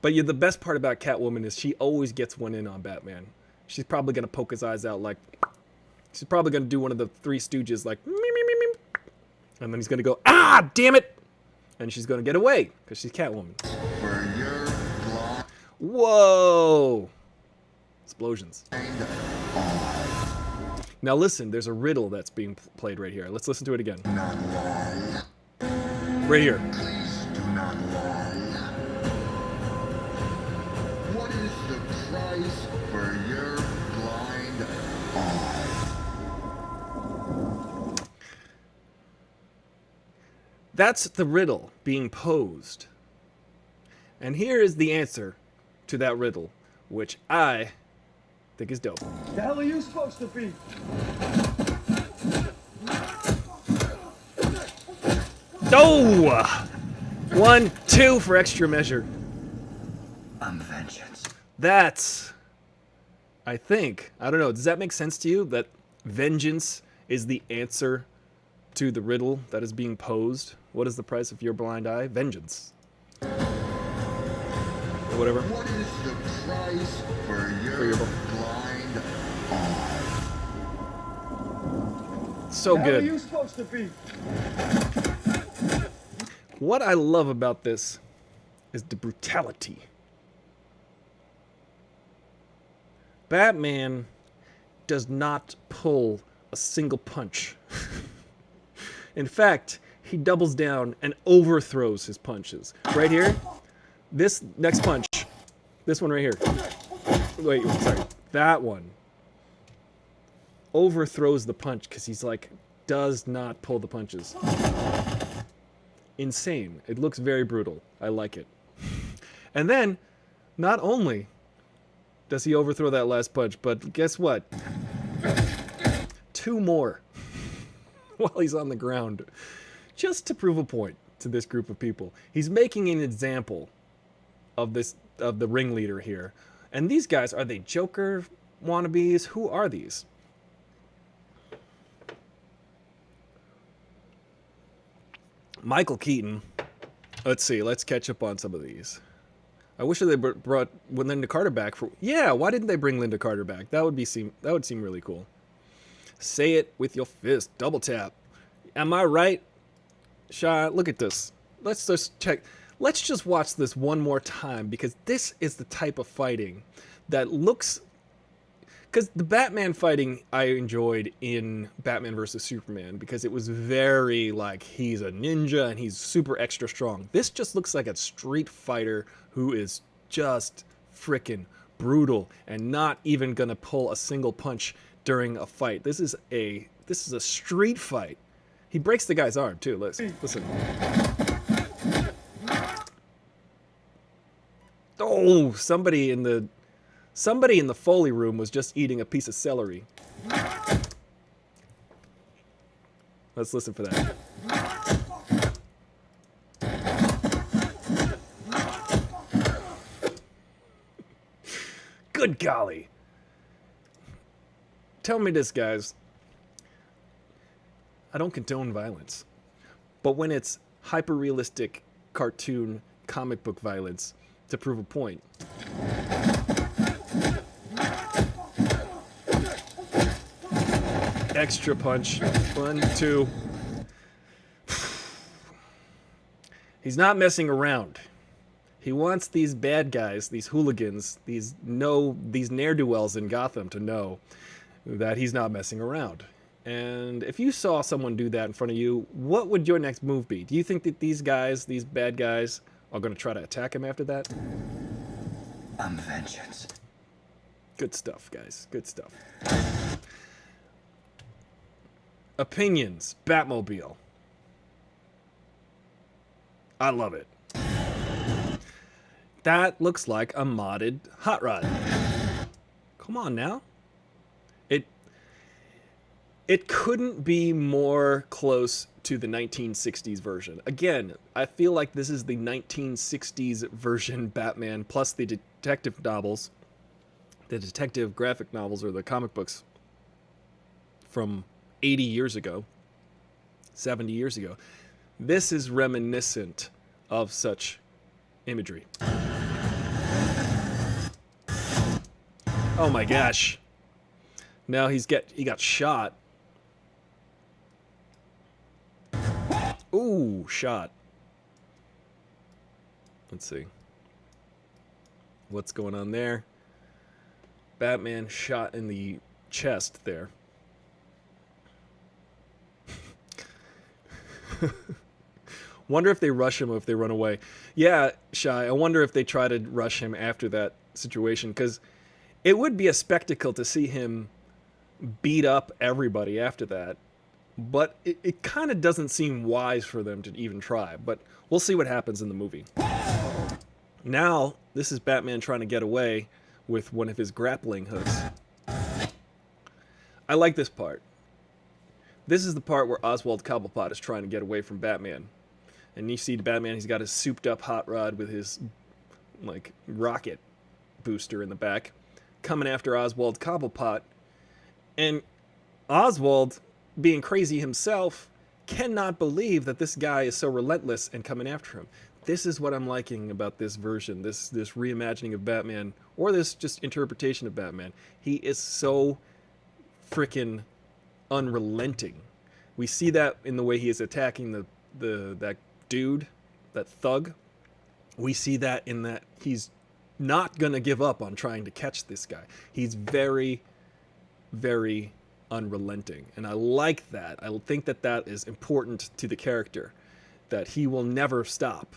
But the best part about Catwoman is she always gets one in on Batman. She's probably going to poke his eyes out like... She's probably going to do one of the Three Stooges like... And then he's going to go, ah, damn it! And she's going to get away because she's Catwoman. Whoa! Explosions. Now listen, there's a riddle that's being played right here. Let's listen to it again. Not lie. Right here. Please do not lie. What is the price for your blind eye? That's the riddle being posed. And here is the answer to that riddle, which I think is dope. The hell are you supposed to be? Oh! 1, 2 for extra measure. I'm vengeance. That's, I think, I don't know, does that make sense to you? That Vengeance is the answer to the riddle that is being posed. What is the price of your blind eye? Vengeance. Or whatever. What is the price for your your blind eye? So How are good. you supposed to be? What I love about this is the brutality. Batman does not pull a single punch. In fact, he doubles down and overthrows his punches. Right here, this next punch, this one right here. Wait, sorry, that one overthrows the punch because he's like, does not pull the punches. Insane. It looks very brutal. I like it. And then, not only does he overthrow that last punch, but guess what? 2 more while he's on the ground. Just to prove a point to this group of people. He's making an example of the ringleader here. And these guys, are they Joker wannabes? Who are these? Michael Keaton. Let's see. Let's catch up on some of these. I wish they brought Linda Carter back for. Yeah, why didn't they bring Linda Carter back? That would seem really cool. Say it with your fist. Double tap. Am I right? Shy, look at this. Let's just check. Let's just watch this one more time because this is the type of fighting that looks. Because the Batman fighting I enjoyed in Batman vs. Superman because it was very like he's a ninja and he's super extra strong. This just looks like a street fighter who is just freaking brutal and not even gonna pull a single punch during a fight. This is a street fight. He breaks the guy's arm too. Listen. Oh, somebody in the Foley room was just eating a piece of celery. Let's listen for that. Good golly. Tell me this, guys. I don't condone violence. But when it's hyper-realistic cartoon comic book violence to prove a point. Extra punch. 1, 2. He's not messing around. He wants these bad guys, these hooligans, these ne'er-do-wells in Gotham to know that he's not messing around. And if you saw someone do that in front of you, what would your next move be? Do you think that these guys, these bad guys, are going to try to attack him after that? I'm vengeance. Good stuff, guys. Good stuff. Opinions. Batmobile. I love it. That looks like a modded hot rod. Come on now. It couldn't be more close to the 1960s version. Again, I feel like this is the 1960s version Batman plus the detective novels, the detective graphic novels or the comic books from 80 years ago, 70 years ago. This is reminiscent of such imagery. Oh my gosh. Now he got shot. Ooh, shot. Let's see. What's going on there? Batman shot in the chest there. Wonder if they rush him or if they run away. Yeah, Shy, I wonder if they try to rush him after that situation, because it would be a spectacle to see him beat up everybody after that. But it kind of doesn't seem wise for them to even try. But we'll see what happens in the movie. Now, this is Batman trying to get away with one of his grappling hooks. I like this part. This is the part where Oswald Cobblepot is trying to get away from Batman. And you see Batman, he's got his souped up hot rod with his, like, rocket booster in the back, coming after Oswald Cobblepot. And Oswald, being crazy himself, cannot believe that this guy is so relentless and coming after him. This is what I'm liking about this version, this reimagining of Batman, or this just interpretation of Batman. He is so freaking unrelenting. We see that in the way he is attacking that dude, that thug. We see that in that he's not gonna give up on trying to catch this guy. He's very, very unrelenting, and I like that. I think that that is important to the character, that he will never stop.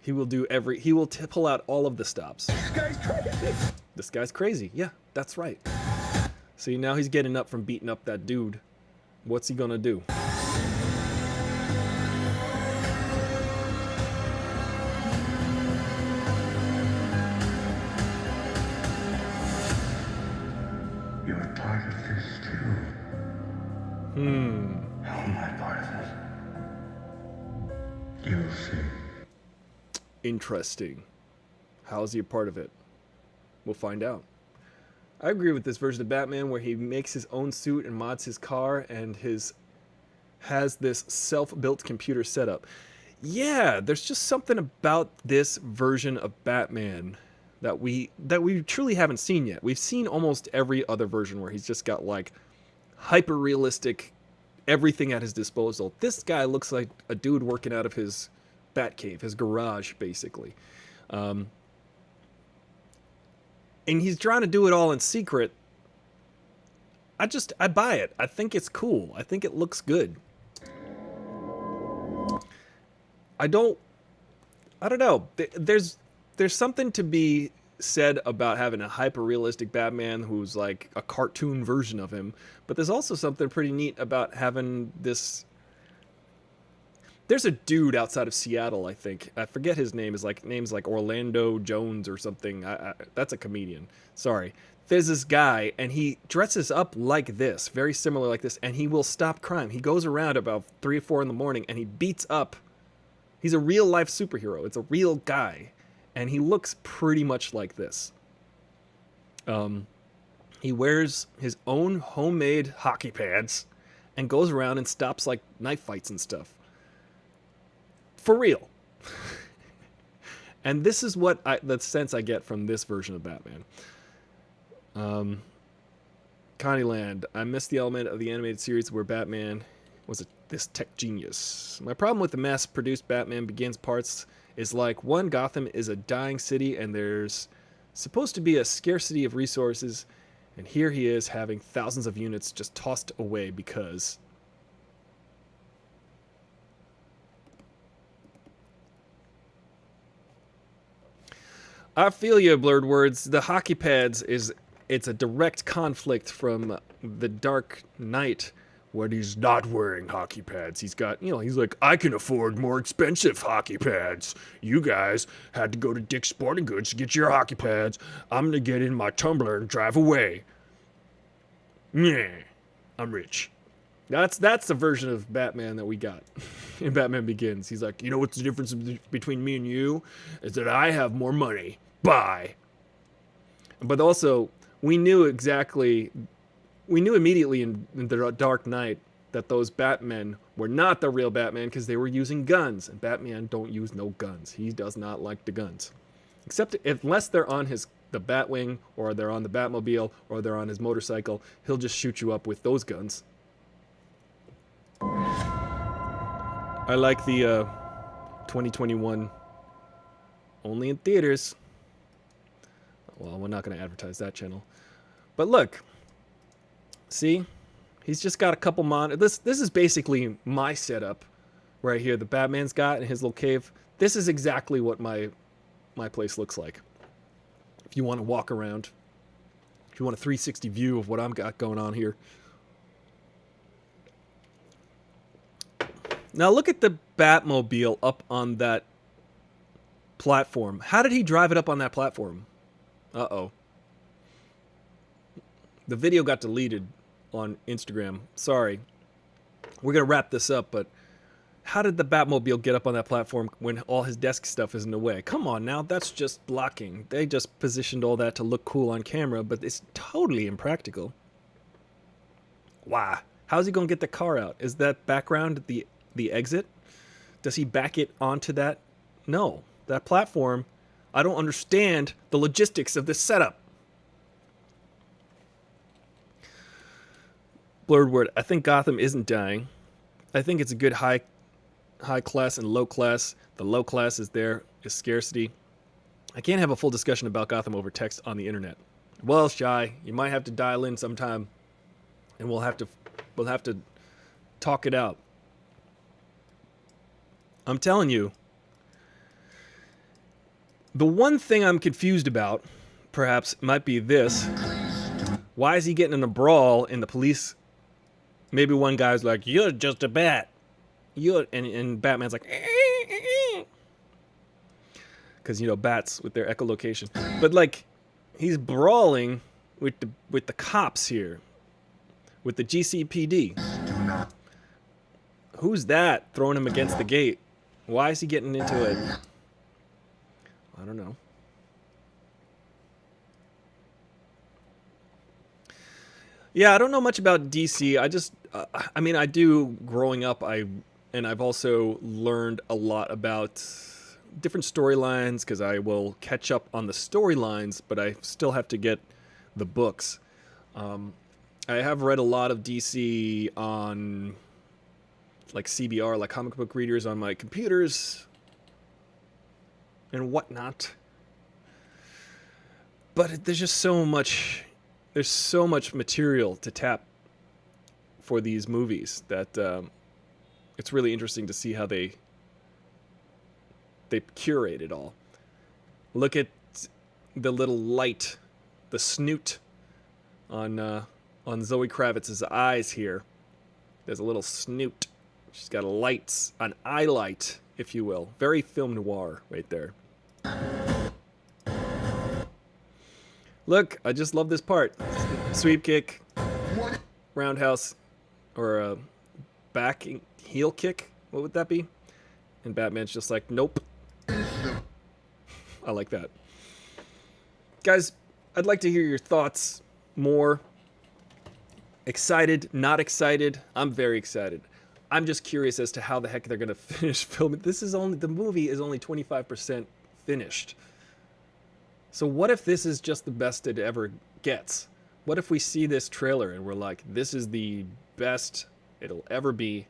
He will do he will pull out all of the stops. This guy's crazy. This guy's crazy. Yeah, that's right. See, now he's getting up from beating up that dude. What's he gonna do? You're part of this too. How am I part of it? You'll see. Interesting. How's he a part of it? We'll find out. I agree with this version of Batman where he makes his own suit and mods his car and has this self-built computer setup. Yeah, there's just something about this version of Batman that we truly haven't seen yet. We've seen almost every other version where he's just got like hyper-realistic everything at his disposal. This guy looks like a dude working out of his Batcave, his garage, basically. And he's trying to do it all in secret. I buy it. I think it's cool. I think it looks good. I don't know. There's something to be said about having a hyper-realistic Batman who's like a cartoon version of him, but there's also something pretty neat about having this. There's a dude outside of Seattle, I think. I forget his name. Name's like Orlando Jones or something. That's a comedian. Sorry. There's this guy, and he dresses up like this, very similar like this, and he will stop crime. He goes around about 3 or 4 in the morning, and he beats up. He's a real-life superhero. It's a real guy, and he looks pretty much like this. He wears his own homemade hockey pads and goes around and stops like knife fights and stuff. For real. And this is the sense I get from this version of Batman. Connieland, I missed the element of the animated series where Batman was this tech genius. My problem with the mass-produced Batman Begins parts is like, one, Gotham is a dying city and there's supposed to be a scarcity of resources, and here he is having thousands of units just tossed away because... I feel you, Blurred Words. The hockey pads it's a direct conflict from the Dark Knight, when he's not wearing hockey pads. He's got, he's like, I can afford more expensive hockey pads. You guys had to go to Dick's Sporting Goods to get your hockey pads. I'm gonna get in my Tumbler and drive away. Meh, I'm rich. That's the version of Batman that we got in Batman Begins. He's like, you know what's the difference between me and you? Is that I have more money. Bye. But also, we knew immediately in the Dark Knight that those Batmen were not the real Batman because they were using guns. And Batman don't use no guns. He does not like the guns. Except unless they're on the Batwing, or they're on the Batmobile, or they're on his motorcycle, he'll just shoot you up with those guns. I like the 2021 only in theaters. Well, we're not going to advertise that channel. But look. See? He's just got a couple This is basically my setup right here. The Batman's got in his little cave. This is exactly what my place looks like. If you want to walk around. If you want a 360 view of what I've got going on here. Now look at the Batmobile up on that platform. How did he drive it up on that platform? Uh-oh. The video got deleted on Instagram. Sorry. We're going to wrap this up, but how did the Batmobile get up on that platform when all his desk stuff is in the way? Come on now, that's just blocking. They just positioned all that to look cool on camera, but it's totally impractical. Why? How's he gonna get the car out? Is that background the exit? Does he back it onto that? No. That platform, I don't understand the logistics of this setup. Blurred word. I think Gotham isn't dying. I think it's a good high class and low class. The low class is scarcity. I can't have a full discussion about Gotham over text on the internet. Well, Shy, you might have to dial in sometime, and we'll have to talk it out. I'm telling you, the one thing I'm confused about, perhaps, might be this. Why is he getting in a brawl and the police? Maybe one guy's like, "You're just a bat." And Batman's like, because bats with their echolocation. But like, he's brawling with the cops here, with the GCPD. Who's that throwing him against the gate? Why is he getting into it? I don't know. Yeah, I don't know much about DC. I just, I mean, I do growing up. I've also learned a lot about different storylines because I will catch up on the storylines, but I still have to get the books. I have read a lot of DC on like CBR, like comic book readers on my computers and whatnot. But there's just so much. There's so much material to tap for these movies that it's really interesting to see how they curate it all. Look at the little light, the snoot on Zoe Kravitz's eyes here. There's a little snoot. She's got an eye light, if you will. Very film noir right there. Look, I just love this part. Sweep kick, roundhouse, or a back heel kick. What would that be? And Batman's just like, nope. I like that. Guys, I'd like to hear your thoughts more. Excited, not excited? I'm very excited. I'm just curious as to how the heck they're going to finish filming. The movie is only 25% finished. So what if this is just the best it ever gets? What if we see this trailer and we're like, this is the best it'll ever be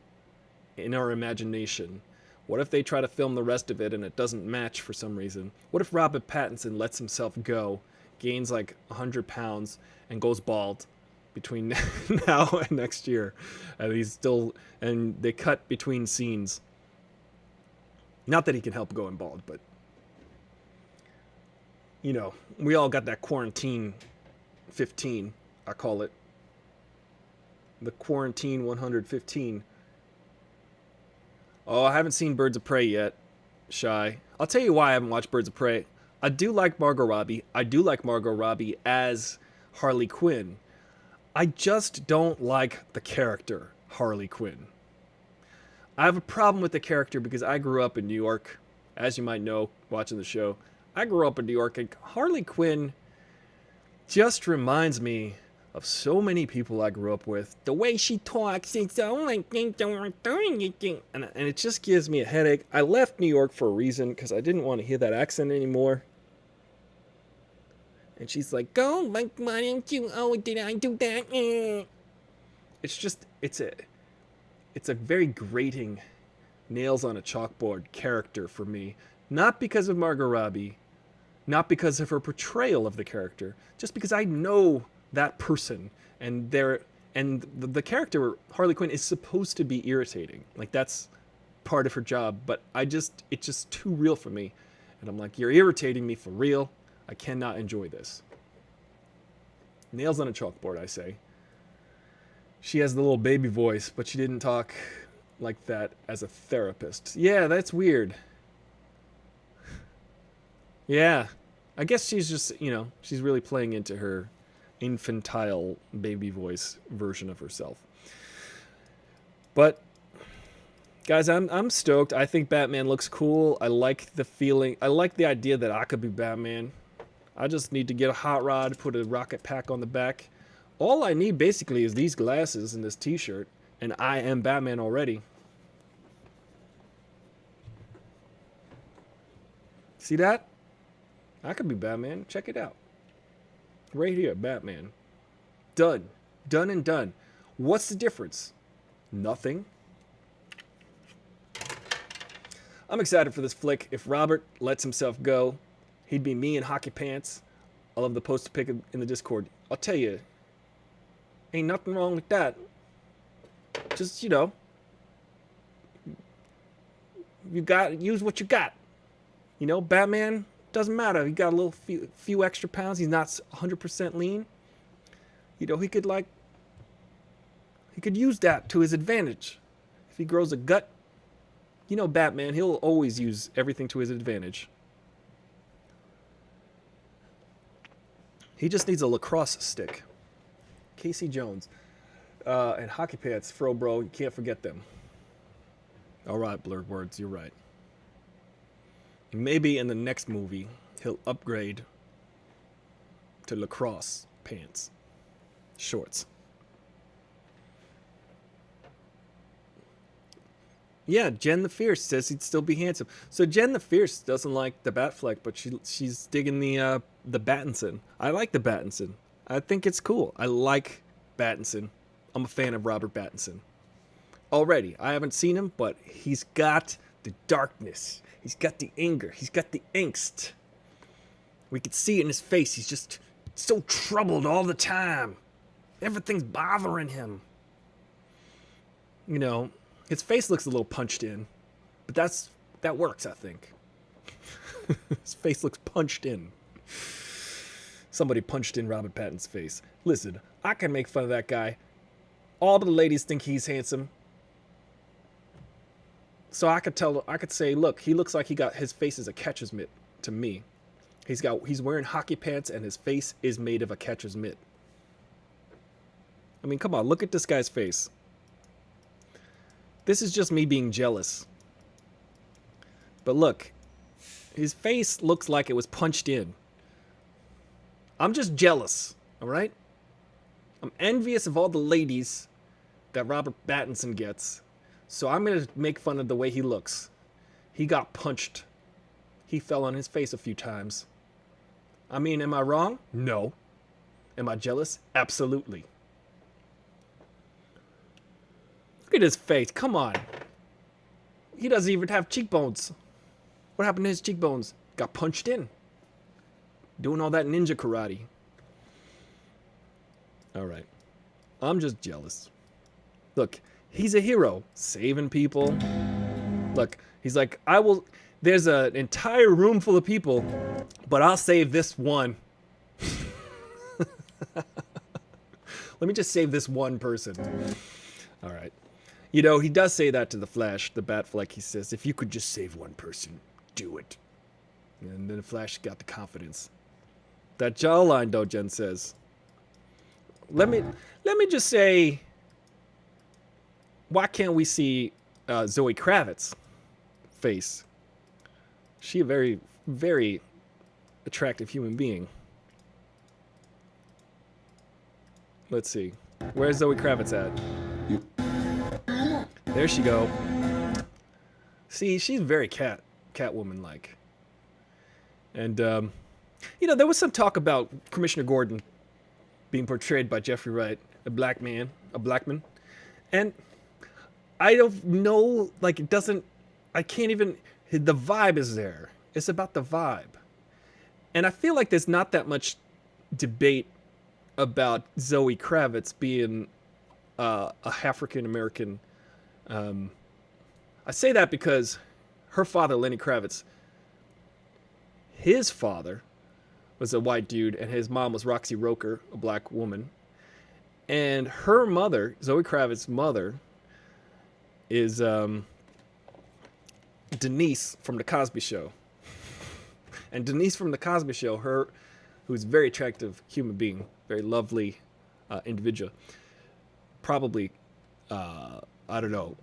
in our imagination? What if they try to film the rest of it and it doesn't match for some reason? What if Robert Pattinson lets himself go, gains like 100 pounds, and goes bald between now and next year? And they cut between scenes. Not that he can help going bald, but we all got that quarantine 15, I call it. The quarantine 115. Oh, I haven't seen Birds of Prey yet, Shy. I'll tell you why I haven't watched Birds of Prey. I do like Margot Robbie. I do like Margot Robbie as Harley Quinn. I just don't like the character Harley Quinn. I have a problem with the character because I grew up in New York, as you might know, watching the show. I grew up in New York, and Harley Quinn just reminds me of so many people I grew up with. The way she talks, it's so like, and it just gives me a headache. I left New York for a reason, because I didn't want to hear that accent anymore. And she's like, "Go, like, why didn't you? Oh, did I do that?" It's just, it's a very grating, nails on a chalkboard character for me. Not because of Margot Robbie, not because of her portrayal of the character, just because I know that person, and the character Harley Quinn is supposed to be irritating. Like, that's part of her job, but it's just too real for me. And I'm like, you're irritating me for real. I cannot enjoy this. Nails on a chalkboard, I say. She has the little baby voice, but she didn't talk like that as a therapist. Yeah, that's weird. Yeah, I guess she's just, she's really playing into her infantile baby voice version of herself. But guys, I'm stoked. I think Batman looks cool. I like the feeling. I like the idea that I could be Batman. I just need to get a hot rod, put a rocket pack on the back, All I need basically is these glasses and this t-shirt, and I am Batman already. See that? I could be Batman. Check it out. Right here, Batman. Done. Done and done. What's the difference? Nothing. I'm excited for this flick. If Robert lets himself go, he'd be me in hockey pants. I'll have the poster pic in the Discord. I'll tell you, ain't nothing wrong with that. Just, you know, you got, use what you got. You know, Batman, doesn't matter. He got a little few extra pounds. He's not 100% lean. You know, he could use that to his advantage. If he grows a gut, you know, Batman, he'll always use everything to his advantage. He just needs a lacrosse stick. Casey Jones. And hockey pants, Fro bro, you can't forget them. All right, Blurred Words, you're right. Maybe in the next movie, he'll upgrade to lacrosse pants. Shorts. Yeah, Jen the Fierce says he'd still be handsome. So Jen the Fierce doesn't like the Batfleck, but she's digging the Battinson. I like the Battinson. I think it's cool. I like Battinson. I'm a fan of Robert Pattinson. Already, I haven't seen him, but he's got the darkness. He's got the anger. He's got the angst. We could see it in his face. He's just so troubled all the time. Everything's bothering him. You know, his face looks a little punched in, but that works, I think. His face looks punched in. Somebody punched in Robert Pattinson's face. Listen, I can make fun of that guy. All the ladies think he's handsome. So I could say, look, he looks like his face is a catcher's mitt to me. He's wearing hockey pants and his face is made of a catcher's mitt. I mean, come on, look at this guy's face. This is just me being jealous. But look, his face looks like it was punched in. I'm just jealous, all right? I'm envious of all the ladies that Robert Pattinson gets. So I'm going to make fun of the way he looks. He got punched. He fell on his face a few times. I mean, am I wrong? No. Am I jealous? Absolutely. Look at his face. Come on. He doesn't even have cheekbones. What happened to his cheekbones? Got punched in. Doing all that ninja karate. All right. I'm just jealous. Look, he's a hero. Saving people. Look, he's like, there's an entire room full of people, but I'll save this one. Let me just save this one person. All right. You know, he does say that to the Flash, the Batfleck. He says, if you could just save one person, do it. And then the Flash got the confidence. That jawline, though, Jen says. Let me just say, why can't we see Zoe Kravitz's face? She a very, very attractive human being. Let's see. Where's Zoe Kravitz at? There she go. See, she's very Catwoman-like. And, you know, there was some talk about Commissioner Gordon being portrayed by Jeffrey Wright, a black man. And I don't know, like, I can't even, the vibe is there. It's about the vibe. And I feel like there's not that much debate about Zoe Kravitz being a African-American. I say that because her father, Lenny Kravitz, his father was a white dude, and his mom was Roxy Roker, a black woman. And her mother, Zoe Kravitz's mother, is Denise from The Cosby Show. And Denise from The Cosby Show, who's a very attractive human being, very lovely individual, probably, I don't know.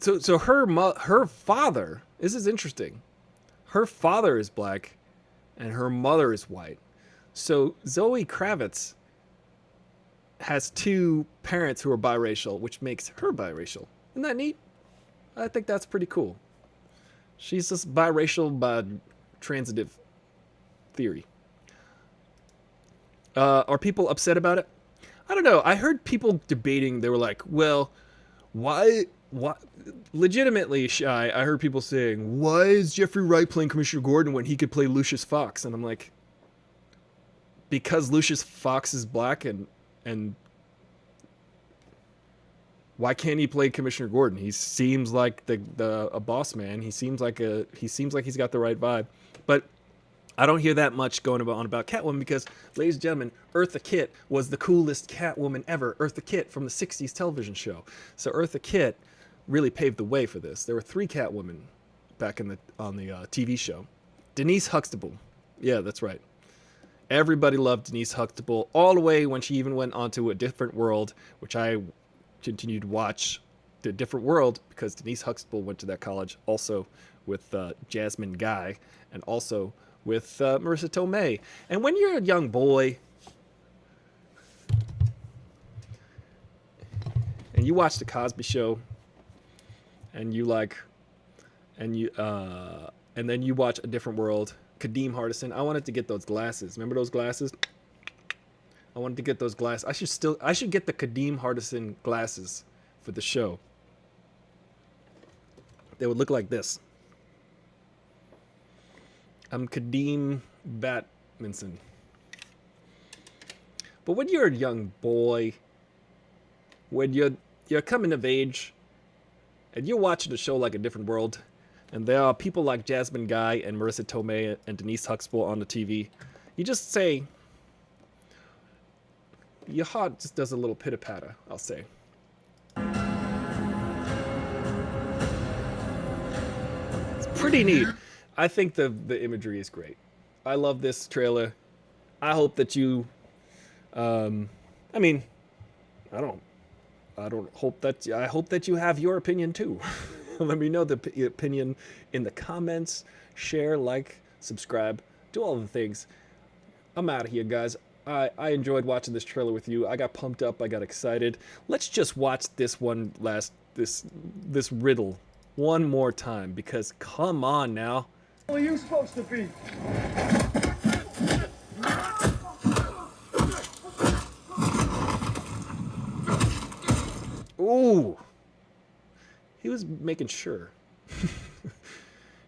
So her father, this is interesting. Her father is black, and her mother is white. So Zoe Kravitz has two parents who are biracial, which makes her biracial. Isn't that neat? I think that's pretty cool. She's just biracial by transitive theory. Are people upset about it? I don't know. I heard people debating. They were like, well, why legitimately, Shy, I heard people saying, why is Jeffrey Wright playing Commissioner Gordon when he could play Lucius Fox? And I'm like, because Lucius Fox is black, and why can't he play Commissioner Gordon? He seems like a boss man. He seems like he's got the right vibe. But I don't hear that much going on about Catwoman because, ladies and gentlemen, Eartha Kitt was the coolest Catwoman ever. Eartha Kitt from the 60s television show. So Eartha Kitt really paved the way for this. There were 3 Catwomen back on the TV show. Denise Huxtable. Yeah, that's right. Everybody loved Denise Huxtable all the way when she even went onto A Different World, which I continued to watch The Different World because Denise Huxtable went to that college also with Jasmine Guy and also with Marissa Tomei. And when you're a young boy and you watch The Cosby Show and you and then you watch A Different World, Kadeem Hardison, I wanted to get those glasses. Remember those glasses? I wanted to get those glasses. I should get the Kadeem Hardison glasses for the show. They would look like this. I'm Kadeem Batmanson. But when you're a young boy, when you're coming of age, and you're watching a show like A Different World, and there are people like Jasmine Guy and Marissa Tomei and Denise Huxtable on the TV, you just say, your heart just does a little pitter-patter, I'll say. It's pretty neat. I think the imagery is great. I love this trailer. I hope that you, I hope that you have your opinion too. Let me know the opinion in the comments. Share, like, subscribe, do all the things. I'm out of here, guys. I enjoyed watching this trailer with you. I got pumped up. I got excited. Let's just watch this this riddle one more time because come on now. Who are you supposed to be? Ooh. He was making sure.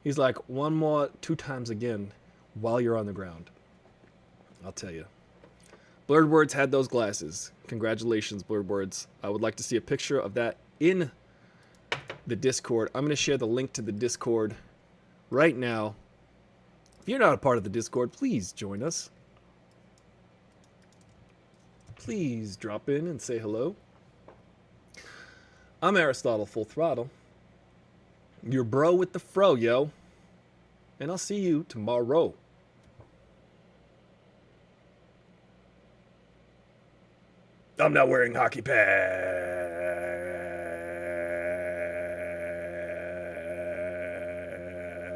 He's like, 1 more, 2 times again while you're on the ground. I'll tell you. Blurred Words had those glasses. Congratulations, Blurred Words. I would like to see a picture of that in the Discord. I'm going to share the link to the Discord right now. If you're not a part of the Discord, please join us. Please drop in and say hello. I'm Aristotle Full Throttle. Your bro with the fro, yo. And I'll see you tomorrow. I'm not wearing hockey pads.